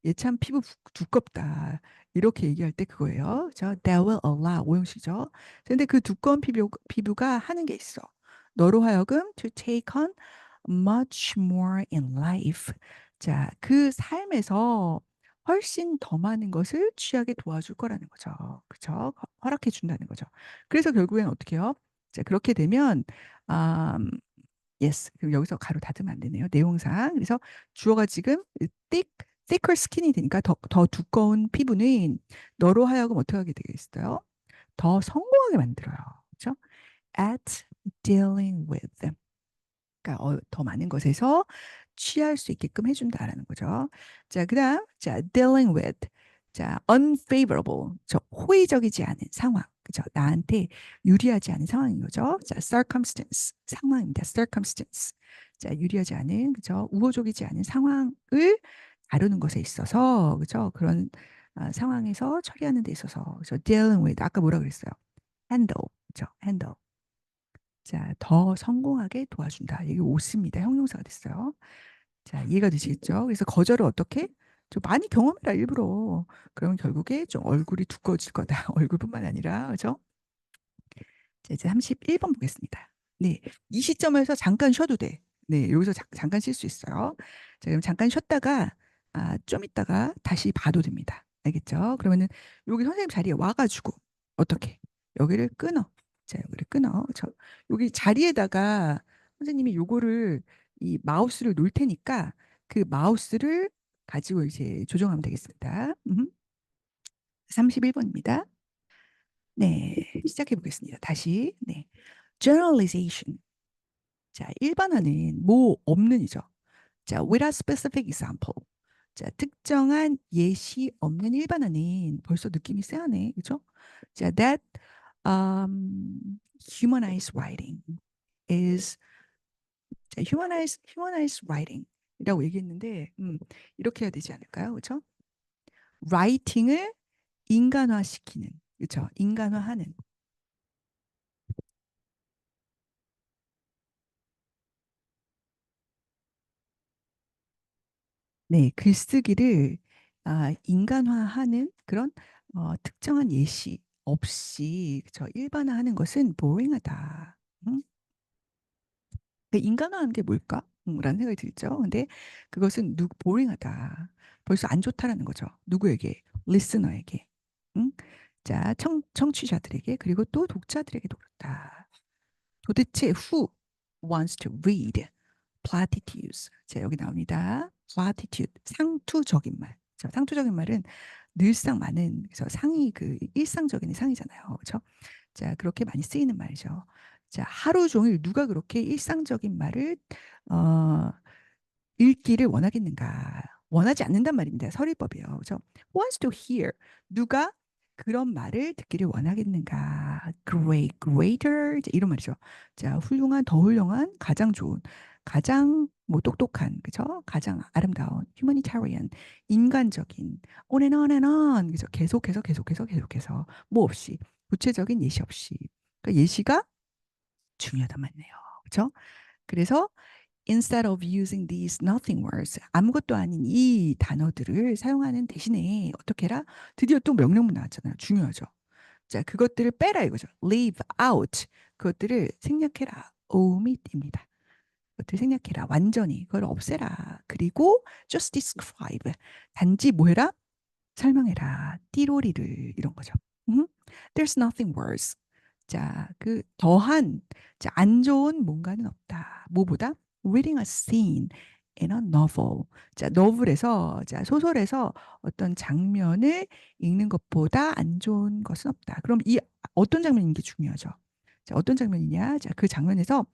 얘 참 피부 두껍다. 이렇게 얘기할 때 그거예요. That will allow. 오형식이죠. 근데 그 두꺼운 피부가 하는 게 있어. 너로 하여금 to take on much more in life. 자, 그 삶에서 훨씬 더 많은 것을 취하게 도와줄 거라는 거죠. 그죠? 허락해 준다는 거죠. 그래서 결국엔 어떻게 해요? 자, 그렇게 되면 아, yes. 그럼 여기서 가로 닫으면 안 되네요. 내용상. 그래서 주어가 지금 thicker skin이 되니까 더 두꺼운 피부는 너로 하여금 어떻게 하게 되겠어요? 더 성공하게 만들어요. 그렇죠? At dealing with. 그러니까 더 많은 것에서 취할 수 있게끔 해준다라는 거죠. 자, 그다음, 자, dealing with. 자, unfavorable. 저 호의적이지 않은 상황. 그죠? 나한테 유리하지 않은 상황인 거죠. 자, circumstance. 상황입니다. circumstance. 자, 유리하지 않은, 그죠? 우호적이지 않은 상황을 다루는 것에 있어서, 그죠? 그런 상황에서 처리하는 데 있어서, 그죠? dealing with. 아까 뭐라 그랬어요? handle. 그죠? handle. 자, 더 성공하게 도와준다. 이게 옳습니다. 형용사가 됐어요. 자, 이해가 되시겠죠? 그래서 거절을 어떻게? 좀 많이 경험해라, 일부러. 그러면 결국에 좀 얼굴이 두꺼워질 거다. 얼굴뿐만 아니라, 그죠? 자, 이제 31번 보겠습니다. 네. 이 시점에서 잠깐 쉬어도 돼. 네. 여기서 잠깐 쉴 수 있어요. 자, 그럼 잠깐 쉬었다가, 좀 있다가 다시 봐도 됩니다. 알겠죠? 그러면은 여기 선생님 자리에 와가지고, 어떻게? 여기를 끊어. 자, 여기를 끊어. 여기 자리에다가 선생님이 요거를 이 마우스를 놓을 테니까 그 마우스를 가지고 이제 조정하면 되겠습니다. 31번입니다. 네, 시작해 보겠습니다. 다시. 네. generalization. 자, 일반화는 뭐 없는이죠. 자, without specific example. 자, 특정한 예시 없는 일반어는 벌써 느낌이 쎄하네. 그죠? 자, that humanized writing is 자, humanized writing이라고 얘기했는데 이렇게 해야 되지 않을까요? 그죠? writing을 인간화시키는, 그죠? 인간화하는. 네, 글쓰기를 인간화하는 그런 특정한 예시 없이 그쵸? 일반화하는 것은 boring하다. 음? 그 인간화하는 게 뭘까? 라는 생각이 들죠. 근데 그것은 boring하다. 벌써 안 좋다라는 거죠. 누구에게? 리스너에게. 응? 자, 청취자들에게 그리고 또 독자들에게도 그렇다. 도대체 who wants to read platitudes. 자, 여기 나옵니다. platitude, 상투적인 말. 자, 상투적인 말은 늘상 많은, 그래서 상이 그 일상적인 상이잖아요. 그렇죠? 자, 그렇게 많이 쓰이는 말이죠. 자, 하루 종일 누가 그렇게 일상적인 말을 어, 읽기를 원하겠는가? 원하지 않는단 말입니다. 설의법이에요. 그죠? wants to hear. 누가 그런 말을 듣기를 원하겠는가? greater. 이제 이런 말이죠. 자, 훌륭한, 더 훌륭한, 가장 좋은, 가장 뭐 똑똑한, 그죠? 가장 아름다운, humanitarian, 인간적인, on and on and on. 그죠? 계속해서, 뭐 없이, 구체적인 예시 없이. 그러니까 예시가 중요하단 말이네요. 그죠? 그래서 instead of using these nothing words, 아무것도 아닌 이 단어들을 사용하는 대신에 어떻게 해라? 드디어 또 명령문 나왔잖아요. 중요하죠. 자, 그것들을 빼라 이거죠. leave out. 그것들을 생략해라. omit입니다. 그것들을 생략해라. 완전히 그걸 없애라. 그리고 just describe. 단지 뭐 해라? 설명해라. 띠로리를 이런 거죠. 음? There's nothing worse. 자, 그 더한 자, 안 좋은 뭔가는 없다. 뭐보다? Reading a scene in a novel. 자, novel에서 자, 소설에서 어떤 장면을 읽는 것보다 안 좋은 것은 없다. 그럼 이 어떤 장면인 게 중요하죠. 자, 어떤 장면이냐? 자, 그 장면에서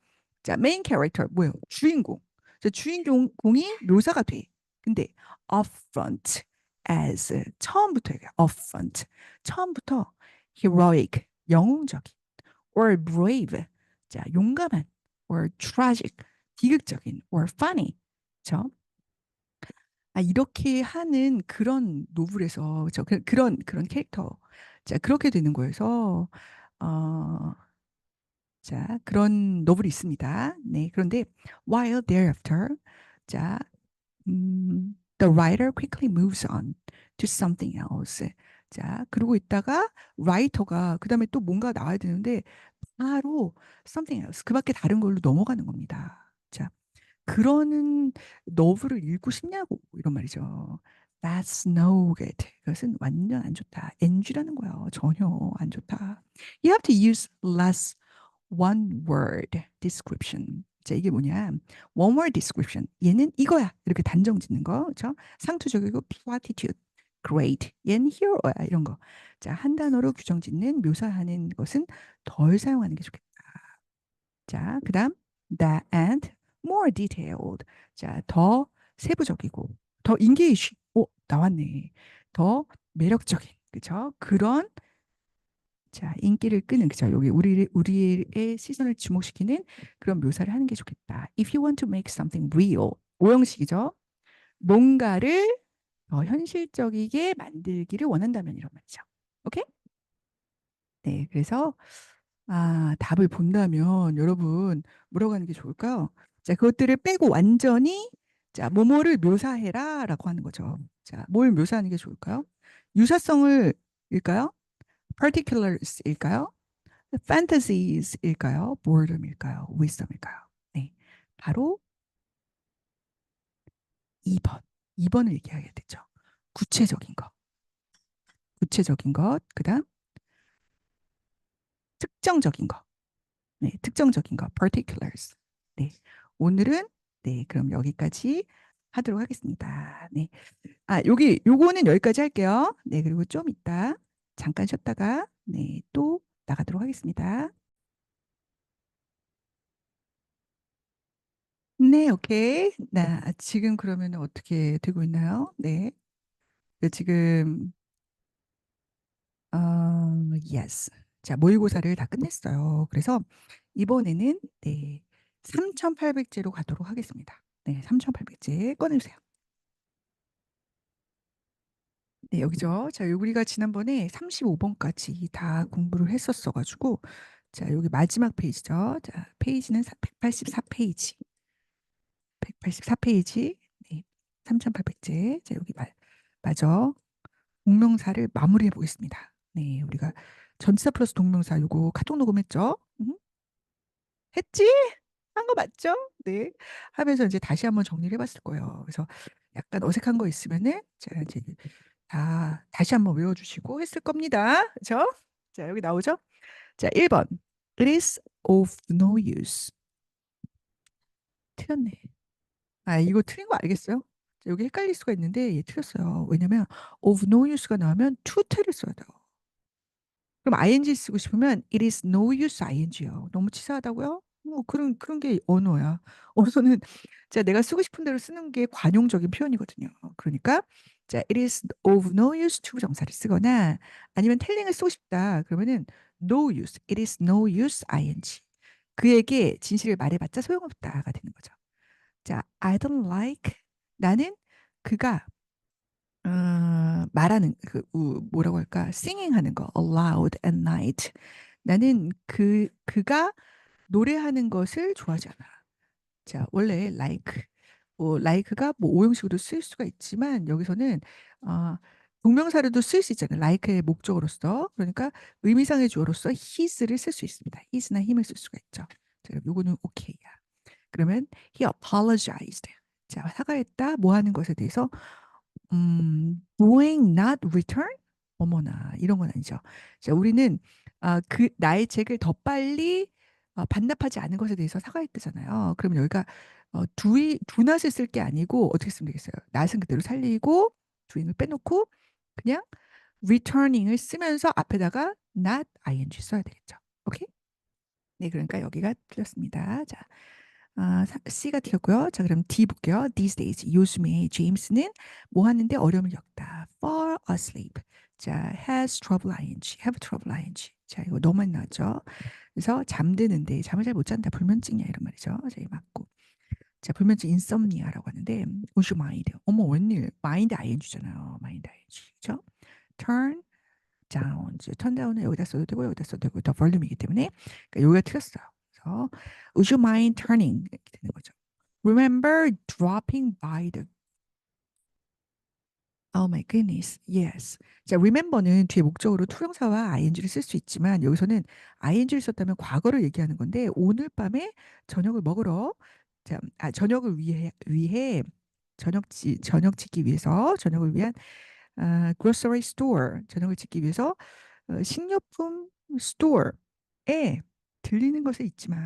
자, 메인 캐릭터 뭐예요? 주인공. 자, 주인공이 묘사가 돼. 근데 upfront as 처음부터 얘기해. upfront. 처음부터 heroic 영웅적인 or brave 자 용감한 or tragic 비극적인 or funny 저 이렇게 하는 그런 노블에서 그런 캐릭터 자 그렇게 되는 거여서 어, 자 그런 노블이 있습니다. 네 그런데 while thereafter 자 the writer quickly moves on to something else. 자, 그러고 있다가 라이터가 그다음에 또 뭔가 나와야 되는데 바로 something else. 그 밖에 다른 걸로 넘어가는 겁니다. 자, 그러는 너브를 읽고 싶냐고 이런 말이죠. That's no good. 그것은 완전 안 좋다. NG라는 거야. 전혀 안 좋다. You have to use less one word description. 자, 이게 뭐냐? one word description. 얘는 이거야. 이렇게 단정 짓는 거. 그렇죠? 상투적이고 platitude. great. 얘는 hero야. 이런 거. 자, 한 단어로 규정 짓는 묘사하는 것은 덜 사용하는 게 좋겠다. 자, 그다음 that and more detailed. 자, 더 세부적이고 더 engage. 나왔네. 더 매력적인. 그렇죠? 그런 자, 인기를 끄는 그죠? 여기 우리의 시선을 주목시키는 그런 묘사를 하는 게 좋겠다. If you want to make something real, 오형식이죠. 뭔가를 더 현실적이게 만들기를 원한다면 이런 말이죠. 오케이? 네, 그래서 답을 본다면 여러분 뭐라고 하는 게 좋을까요? 자, 그것들을 빼고 완전히 자, 뭐뭐를 묘사해라라고 하는 거죠. 자, 뭘 묘사하는 게 좋을까요? 유사성을 일까요? particulars일까요? fantasies일까요? boredom일까요? wisdom일까요? 네, 바로 2번. 2번을 얘기해야 되죠. 구체적인 것. 구체적인 것. 그다음 특정적인 것. 네, 특정적인 것. particulars. 네. 오늘은 네, 그럼 여기까지 하도록 하겠습니다. 네. 요거는 여기까지 할게요. 네, 그리고 좀 이따 잠깐 쉬었다가 네, 또 나가도록 하겠습니다. 네, 오케이. 나 지금 그러면 어떻게 되고 있나요? 네. 지금 yes. 자, 모의고사를 다 끝냈어요. 그래서 이번에는 네, 3,800제로 가도록 하겠습니다. 네, 3,800제 꺼내주세요. 네, 여기죠. 자, 우리가 지난번에 35번까지 다 공부를 했었어가지고, 자, 여기 마지막 페이지죠. 자, 페이지는 184페이지. 184페이지. 네, 3,800제. 자, 여기 맞아. 동명사를 마무리해 보겠습니다. 네, 우리가 전치사 플러스 동명사 요거 카톡 녹음했죠? 했지? 한 거 맞죠? 네. 하면서 이제 다시 한번 정리를 해봤을 거예요. 그래서 약간 어색한 거 있으면은 제가 이제 다 다시 한번 외워주시고 했을 겁니다. 그죠? 자, 여기 나오죠? 자, 1번. It is of no use. 틀렸네. 아, 이거 틀린 거 알겠어요? 자, 여기 헷갈릴 수가 있는데 얘 틀렸어요. 왜냐면 of no use가 나오면 to tell을 써야 돼요. 그럼 ing 쓰고 싶으면 it is no use ing요. 너무 치사하다고요? 뭐 그런 게 언어야. 언어는 자 내가 쓰고 싶은 대로 쓰는 게 관용적인 표현이거든요. 그러니까 자 it is of no use to 정사를 쓰거나 아니면 telling을 쓰고 싶다. 그러면은 no use, it is no use ing. 그에게 진실을 말해봤자 소용없다가 되는 거죠. 자 I don't like 나는 그가 말하는 뭐라고 할까? singing 하는 거 aloud at night. 나는 그가 노래하는 것을 좋아하지 않아. 자, 원래 like like가 뭐 오형식으로 쓸 수가 있지만 여기서는 어, 동명사로도 쓸 수 있잖아요. like의 목적어로서. 그러니까 의미상의 주어로서 his를 쓸 수 있습니다. his나 him을 쓸 수가 있죠. 자, 요거는 오케이야. 그러면 he apologized. 자, 사과했다. 뭐 하는 것에 대해서 doing not return? 어머나, 이런 건 아니죠. 자, 우리는 나의 책을 더 빨리 반납하지 않은 것에 대해서 사과했다잖아요. 그러면 여기가 do not을 쓸 게 아니고 어떻게 쓰면 되겠어요? not은 그대로 살리고 doing을 빼놓고 그냥 returning을 쓰면서 앞에다가 not ing 써야 되겠죠. 오케이? 네, 그러니까 여기가 틀렸습니다. 자, C가 틀렸고요. 자, 그럼 D 볼게요. These days, 요즘에 제임스는 뭐 하는데 어려움을 겪다. Fall asleep. 자, has trouble ing, have trouble ing. 자, 이거 너무 많이 나왔죠. 그래서 잠드는데 잠을 잘 못 잔다. 불면증이야 이런 말이죠. 자, 이 맞고. 자, 불면증 인썸니아라고 하는데 would you mind? 어머, 웬일? mind ing잖아요. mind ing. 그죠? turn down. turn down은 여기다 써도 되고 여기다 써도 되고 더 볼륨이기 때문에 그러니까 여기가 틀렸어요. 그래서 would you mind turning 이렇게 되는 거죠. Remember dropping by the Oh my goodness. Yes. 자, remember는 뒤에 목적으로 투명사와 ing를 쓸 수 있지만 여기서는 ing를 썼다면 과거를 얘기하는 건데 오늘 밤에 저녁을 먹으러 저녁을 위해 저녁 짓기 위해서 저녁을 위한 grocery store 저녁을 짓기 위해서 식료품 스토어에 들리는 것을 잊지 마.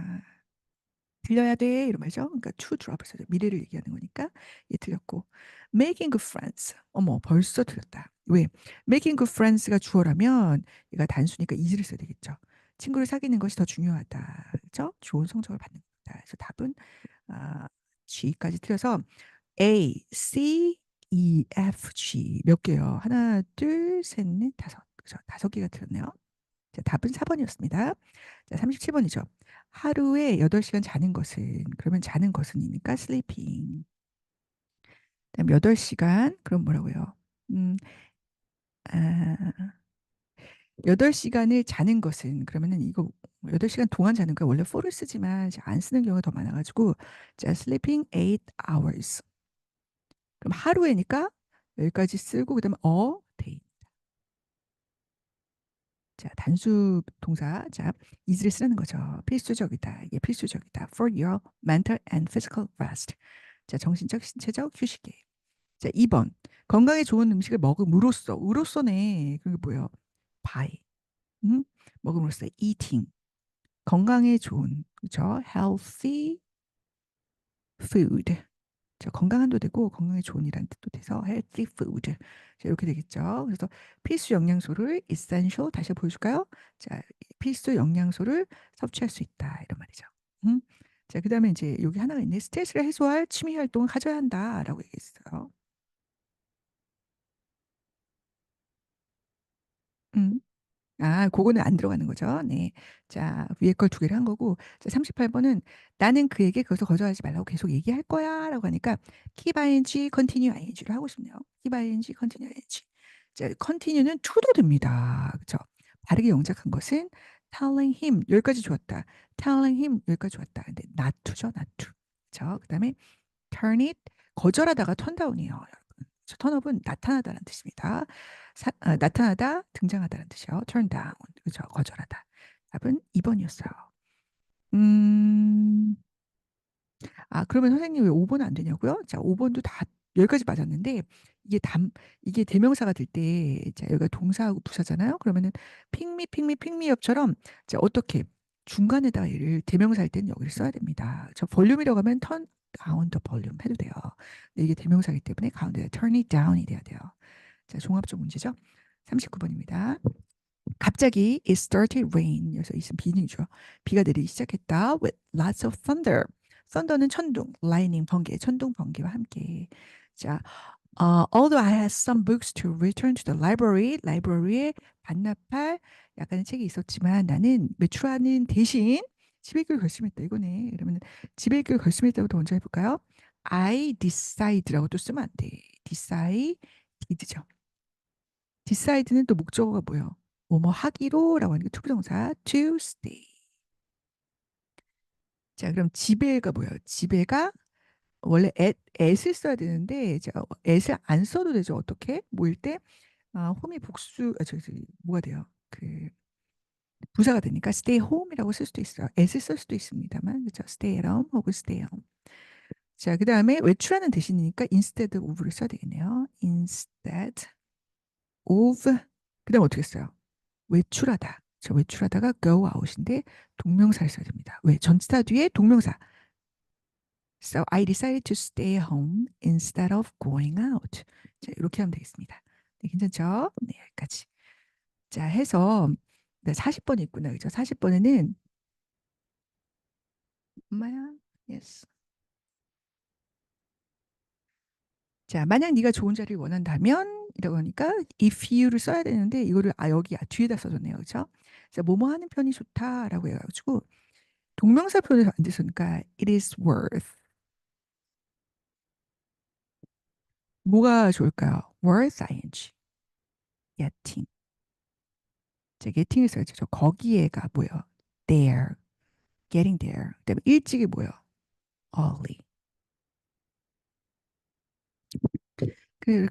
들려야 돼 이런 말이죠. 그러니까 to drop을 써죠. 미래를 얘기하는 거니까 얘 틀렸고 making good friends 어머 벌써 틀렸다. 왜? making good friends가 주어라면 얘가 단수니까 is를 써야 되겠죠. 친구를 사귀는 것이 더 중요하다. 그렇죠? 좋은 성적을 받는 거다. 그래서 답은 아, G까지 틀려서 A, C, E, F, G 몇 개요? 하나, 둘, 셋, 넷, 다섯. 그죠? 다섯 개가 틀렸네요. 자, 답은 4번이었습니다. 자, 37번이죠. 하루에 8시간 자는 것은 그러면 자는 것은이니까 sleeping. 그다음 8시간 그럼 뭐라고요? 음, 아, 8시간을 자는 것은 그러면은 이거 8시간 동안 자는 거 원래 for를 쓰지만 이제 안 쓰는 경우가 더 많아가지고 자, sleeping 8 hours. 그럼 하루에니까 여기까지 쓰고 그다음에 a day. 자, 단수 동사. 자, is를 쓰는 거죠. 필수적이다. 이게 필수적이다. For your mental and physical rest. 자, 정신적, 신체적 휴식에. 자, 2번. 건강에 좋은 음식을 먹음으로써. 으로써네. 그게 뭐예요? by. 먹음으로써 eating. 건강에 좋은. 그죠? healthy food. 자, 건강한도 되고 건강에 좋은이라는 뜻도 돼서 healthy food. 자, 이렇게 되겠죠. 그래서 필수 영양소를 essential 다시 보여줄까요? 자, 필수 영양소를 섭취할 수 있다 이런 말이죠. 음? 자, 그다음에 이제 여기 하나가 있네. 스트레스를 해소할 취미 활동을 가져야 한다라고 얘기했어요. 음. 아, 그거는 안 들어가는 거죠. 네. 자, 위에 걸 두 개를 한 거고. 자, 38번은 나는 그에게 그것을 거절하지 말라고 계속 얘기할 거야. 라고 하니까 keep ing, continue ing를 하고 싶네요. keep ing, continue ing. 자, continue는 to도 됩니다. 그렇죠? 바르게 영작한 것은 telling him 여기까지 좋았다. telling him 여기까지 좋았다. 근데 not to죠, not to. 그렇죠? 그다음에 turn it 거절하다가 턴다운이에요, 여러분. 턴업은 나타나다라는 뜻입니다. 나타나다, 등장하다라는 뜻이요. turn down. 그죠? 거절하다. 답은 2번이었어요. 음, 그러면 선생님 왜 5번 안 되냐고요? 자, 5번도 다 여기까지 맞았는데 이게 이게 대명사가 될 때, 자, 여기가 동사하고 부사잖아요. 그러면은 핑미업처럼 자, 어떻게 중간에다가 얘를 대명사일 때는 여기를 써야 됩니다. 저 볼륨이라고 하면 turn down the volume 해도 돼요. 근데 이게 대명사이기 때문에 가운데에 turn it down이 돼야 돼요. 자, 종합적 문제죠. 39번입니다. 갑자기 it started rain. 그래서 있으면 비니죠. 비가 내리기 시작했다. With lots of thunder. thunder는 천둥, lightning 번개, 천둥 번개와 함께. 자, although I had some books to return to the library, 라이브러리에 반납할 약간의 책이 있었지만 나는 외출하는 대신 집에 있기로 결심했다. 이거네. 그러면 집에 있기로 결심했다부터 먼저 해볼까요? I decide라고 또 쓰면 안 돼. decided죠. decide는 또 목적어가 뭐예요? 뭐뭐 하기로라고 하는 게 투부정사 to stay. 자, 그럼 지배가 뭐예요? 지배가 원래 at을 써야 되는데 자, at을 안 써도 되죠. 어떻게? 뭐일 때? 홈이 복수 뭐가 돼요? 그 부사가 되니까 stay home이라고 쓸 수도 있어요. at을 쓸 수도 있습니다만 그렇죠? stay at home 혹은 stay home. 자, 그다음에 외출하는 대신이니까 instead of를 써야 되겠네요. instead of 그다음 어떻게 써요? 외출하다. 저 외출하다가 go out인데 동명사를 써야 됩니다. 왜? 전치사 뒤에 동명사. So I decided to stay home instead of going out. 자, 이렇게 하면 되겠습니다. 네, 괜찮죠? 네, 여기까지. 자, 해서 40번 있구나. 그죠? 40번에는 엄마야. Yes. 자, 만약 네가 좋은 자리를 원한다면 이라고 하니까 if you를 써야 되는데 이거를 여기 뒤에다 써줬네요. 그죠? 자, 뭐뭐 하는 편이 좋다라고 해가지고 동명사 표현에서 안 됐으니까 it is worth. 뭐가 좋을까요? worth ing. getting. 자, getting을 써야죠. 저 거기에가 뭐예요? there. getting there. 그다음에 일찍이 뭐예요? early.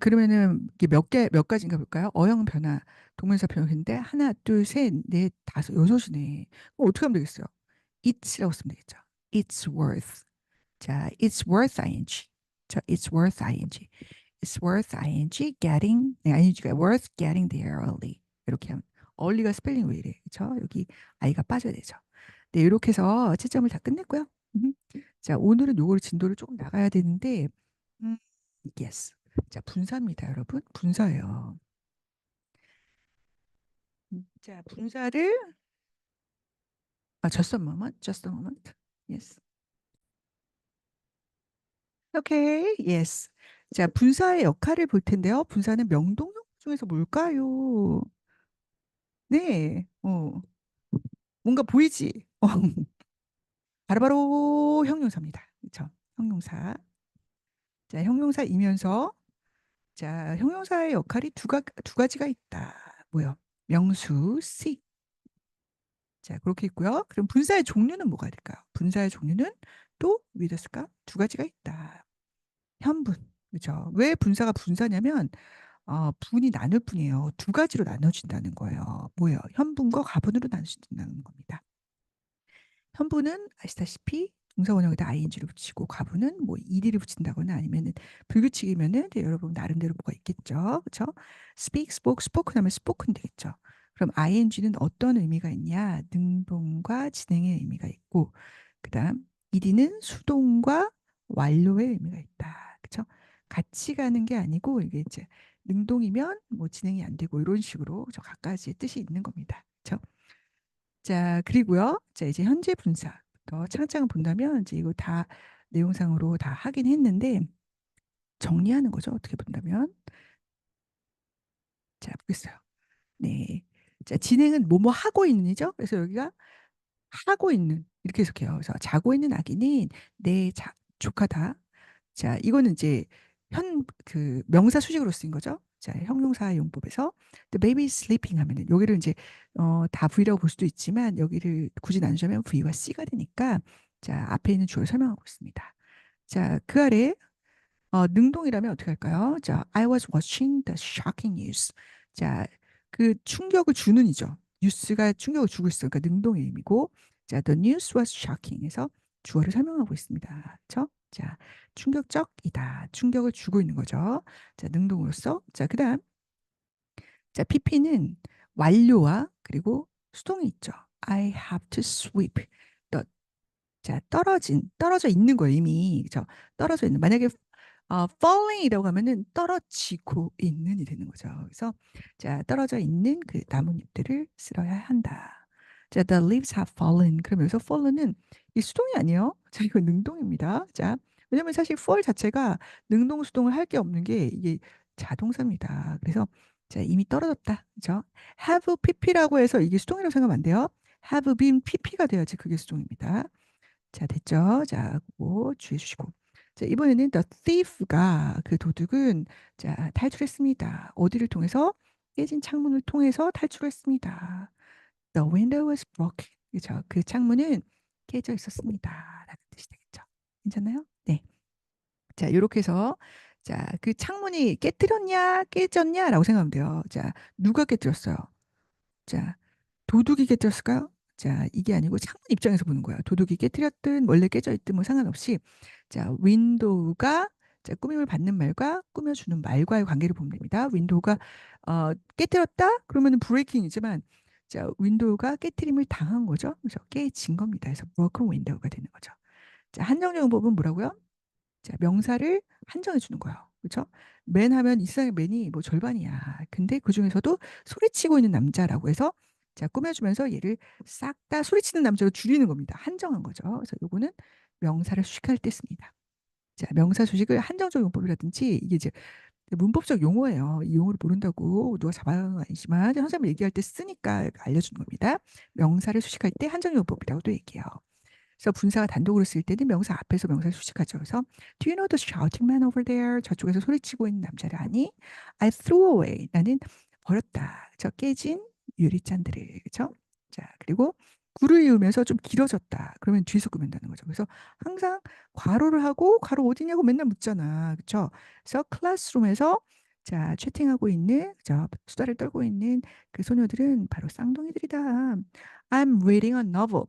그러면은 이게 몇 가지인가 볼까요? 어형 변화, 동명사 변형인데 하나, 둘, 셋, 넷, 다섯, 여섯이네. 그럼 어떻게 하면 되겠어요? It's라고 쓰면 되겠죠. It's worth. 자, it's worth ing. 자, it's worth ing. It's worth ing getting. 네, ing가 worth getting there early. 이렇게 하면 early가 스펠링 왜 이래? 그렇죠? 여기 i가 빠져야 되죠. 네, 이렇게 해서 채점을 다 끝냈고요. 음. 자, 오늘은 요거를 진도를 조금 나가야 되는데, 음, yes. 자, 분사입니다, 여러분. 분사예요. 자, 분사를 just a moment, just a moment. Yes. Okay, yes. 자, 분사의 역할을 볼 텐데요. 분사는 명동형 중에서 뭘까요? 네, 뭔가 보이지? 바로바로 형용사입니다. 그렇죠? 형용사. 자, 형용사이면서 자, 형용사의 역할이 두 가지가 있다. 뭐요? 명수, 시. 자, 그렇게 있고요. 그럼 분사의 종류는 뭐가 될까요? 분사의 종류는 또 위드스가 두 가지가 있다. 현분. 그렇죠? 왜 분사가 분사냐면 분이 나눌 뿐이에요. 두 가지로 나눠진다는 거예요. 뭐예요? 현분과 가분으로 나눠진다는 겁니다. 현부는 아시다시피 동사 원형에다 ing를 붙이고 가부는 뭐 ed를 붙인다거나 아니면은 불규칙이면은 네, 여러분 나름대로 뭐가 있겠죠. 그렇죠? speak, spoke, spoken 하면 spoken 되겠죠. 그럼 ing는 어떤 의미가 있냐? 능동과 진행의 의미가 있고 그다음 ed는 수동과 완료의 의미가 있다. 그렇죠? 같이 가는 게 아니고 이게 이제 능동이면 뭐 진행이 안 되고 이런 식으로 저 각가지의 뜻이 있는 겁니다. 그렇죠? 자, 그리고요. 자, 이제 현재 분사. 더 차근차근 본다면 이제 이거 다 내용상으로 다 하긴 했는데 정리하는 거죠. 어떻게 본다면. 자, 보겠어요. 네. 자, 진행은 뭐뭐 하고 있는이죠. 그래서 여기가 하고 있는 이렇게 해석해요. 그래서 자고 있는 아기는 내 조카다. 자, 이거는 이제 현 그 명사 수식으로 쓰인 거죠. 자, 형용사 용법에서 the baby is sleeping 하면은 여기를 이제 다 V라고 볼 수도 있지만 여기를 굳이 나누자면 V와 C가 되니까 자, 앞에 있는 주어를 설명하고 있습니다. 자, 그 아래 능동이라면 어떻게 할까요? 자, I was watching the shocking news. 자, 그 충격을 주는 이죠. 뉴스가 충격을 주고 있어. 그러니까 능동의 의미고, 자, the news was shocking 해서 주어를 설명하고 있습니다. 그렇죠? 자, 충격적이다. 충격을 주고 있는 거죠. 자, 능동으로서. 자, 그다음, 자, PP는 완료와 그리고 수동이 있죠. I have to sweep. 자, 떨어져 있는 거예요, 이미. 그죠? 떨어져 있는. 만약에 falling이라고 하면은 떨어지고 있는이 되는 거죠. 그래서 자, 떨어져 있는 그 나뭇잎들을 쓸어야 한다. 자, the leaves have fallen. 그럼 여기서 fallen은 이 수동이 아니에요. 자, 이거 능동입니다. 자, 왜냐면 사실 fall 자체가 능동 수동을 할 게 없는 게 이게 자동사입니다. 그래서 자, 이미 떨어졌다. 그죠? have pp라고 해서 이게 수동이라고 생각하면 안 돼요. have been pp가 돼야지 그게 수동입니다. 자, 됐죠? 자, 그거 주의해 주시고. 자, 이번에는 the thief가 그 도둑은 자, 탈출했습니다. 어디를 통해서? 깨진 창문을 통해서 탈출했습니다. The window was broken. 그죠? 그 창문은 깨져 있었습니다. 라는 뜻이 되겠죠. 괜찮나요? 네. 자, 요렇게 해서 자, 그 창문이 깨뜨렸냐, 깨졌냐라고 생각하면 돼요. 자, 누가 깨뜨렸어요? 자, 도둑이 깨뜨렸을까요? 자, 이게 아니고 창문 입장에서 보는 거야. 도둑이 깨뜨렸든 원래 깨져 있든 뭐 상관없이 자, 윈도우가 자, 꾸밈을 받는 말과 꾸며주는 말과의 관계를 보면 됩니다. 윈도우가 깨뜨렸다? 그러면은 브레이킹이지만 자, 윈도우가 깨뜨림을 당한 거죠. 그래서 깨진 겁니다. 그래서 broken window가 되는 거죠. 자, 한정적 용법은 뭐라고요? 자, 명사를 한정해 주는 거예요. 그렇죠? 맨 하면 이 세상의 맨이 뭐 절반이야. 근데 그 중에서도 소리치고 있는 남자라고 해서 자, 꾸며주면서 얘를 싹 다 소리치는 남자로 줄이는 겁니다. 한정한 거죠. 그래서 요거는 명사를 수식할 때 씁니다. 자, 명사 수식을 한정적 용법이라든지 이게 이제 문법적 용어예요. 이 용어를 모른다고 누가 잡아가는 건 아니지만 선생님 얘기할 때 쓰니까 알려주는 겁니다. 명사를 수식할 때 한정적 용법이라고도 얘기해요. 그래서 분사가 단독으로 쓸 때는 명사 앞에서 명사를 수식하죠. 그래서 Do you know the shouting man over there? 저쪽에서 소리치고 있는 남자를 아니? I threw away. 나는 버렸다. 저 깨진 유리잔들을. 그렇죠? 자, 그리고 구를 이으면서 좀 길어졌다. 그러면 뒤에서 꾸민다는 거죠. 그래서 항상 괄호를 하고 괄호 어디냐고 맨날 묻잖아. 그렇죠? 그래서 클래스룸에서 자, 채팅하고 있는 저 수다를 떨고 있는 그 소녀들은 바로 쌍둥이들이다. I'm reading a novel.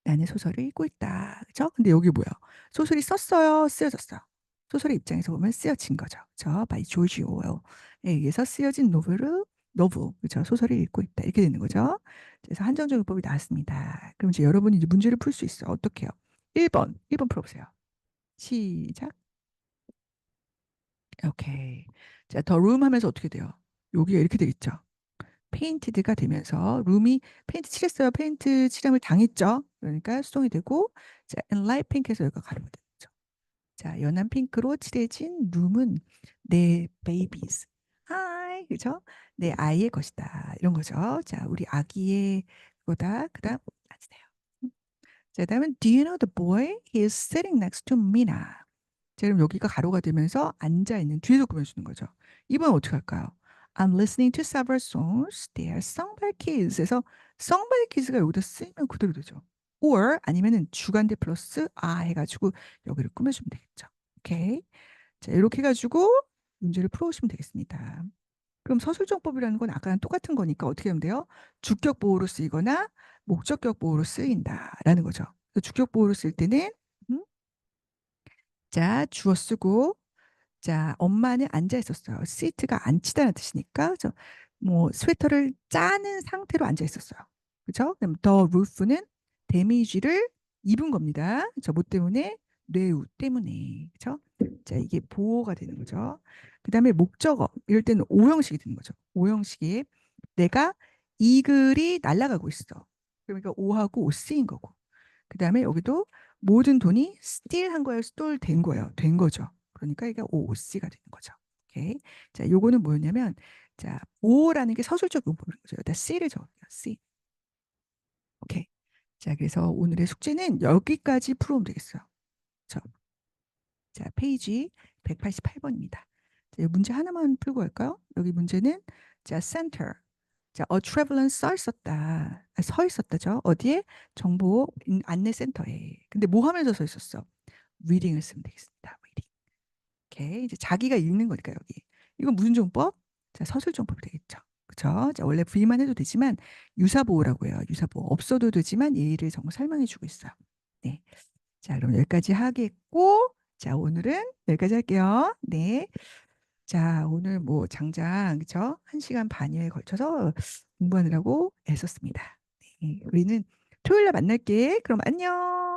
나는 소설을 읽고 있다. 그죠? 근데 여기 뭐야? 소설이 썼어요? 쓰여졌어요? 소설의 입장에서 보면 쓰여진 거죠. 그죠? 바이 조지 오웰에 의해서 쓰여진 노블, 그죠? 소설을 읽고 있다. 이렇게 되는 거죠. 그래서 한정적 용법이 나왔습니다. 그럼 이제 여러분이 이제 문제를 풀 수 있어. 어떻게요? 1번 풀어보세요. 시작. 오케이. 자, 더 룸 하면서 어떻게 돼요? 여기가 이렇게 되겠죠. 페인티드가 되면서 룸이 페인트 칠했어요. 페인트 칠함을 당했죠. 그러니까 수동이 되고 자, and light pink에서 여기가 가로가 되죠. 자, 연한 핑크로 칠해진 룸은 내 babies. 하이, 그죠? 내 아이의 것이다. 이런 거죠. 자, 우리 아기의 거다. 그다음 앉으세요. 자, 그다음은 do you know the boy? He is sitting next to Mina. 자, 그럼 여기가 가로가 되면서 앉아 있는 뒤에서 꾸며주는 거죠. 이번 어떻게 할까요? I'm listening to several songs. They are sung by kids. 그래서 sung by kids가 여기다 쓰이면 그대로 되죠. or 아니면은 주간대 플러스 해가지고 여기를 꾸며주면 되겠죠. 오케이. 자, 이렇게 해가지고 문제를 풀어오시면 되겠습니다. 그럼 서술정법이라는 건 아까랑 똑같은 거니까 어떻게 하면 돼요? 주격 보호로 쓰이거나 목적격 보호로 쓰인다라는 거죠. 그래서 주격 보호로 쓸 때는 음? 자, 주어 쓰고 자, 엄마는 앉아 있었어요. 시트가 앉히다는 뜻이니까 뭐 스웨터를 짜는 상태로 앉아 있었어요. 그죠? 그럼 더 루프는 데미지를 입은 겁니다. 뭐 때문에? 뇌우 때문에. 그죠? 자, 이게 보호가 되는 거죠. 그다음에 목적어 이럴 때는 오형식이 되는 거죠. 오형식이 내가 이 글이 날아가고 있어. 그러니까 오하고 오 쓰인 거고. 그다음에 여기도 모든 돈이 still 한 거예요, stole 된 거예요. 된 거죠. 그러니까 이게 OOC가 되는 거죠. 오케이. 자, 요거는 뭐였냐면 자, O라는 게 서술적 용법인 거죠. 여기다 C를 적을게요. C. 오케이. 자, 그래서 오늘의 숙제는 여기까지 풀어오면 되겠어요. 저, 자, 페이지 188번입니다. 자, 이 문제 하나만 풀고 갈까요? 여기 문제는 자, center. 자, a traveler는 써 있었다. 서 있었다죠. 어디에? 정보 안내 센터에. 근데 뭐 하면서 서 있었어? reading을 쓰면 되겠습니다. reading. 오케이. 이제 자기가 읽는 거니까 여기. 이건 무슨 정법? 자, 서술 정법이 되겠죠. 그쵸? 자, 원래 V만 해도 되지만 유사보호라고 해요. 유사보호. 없어도 되지만 예의를 정말 설명해 주고 있어요. 네. 자, 그럼 여기까지 하겠고, 자, 오늘은 여기까지 할게요. 네. 자, 오늘 뭐 장장, 그쵸? 1시간 반여에 걸쳐서 공부하느라고 애썼습니다. 네. 우리는 토요일 날 만날게. 그럼 안녕.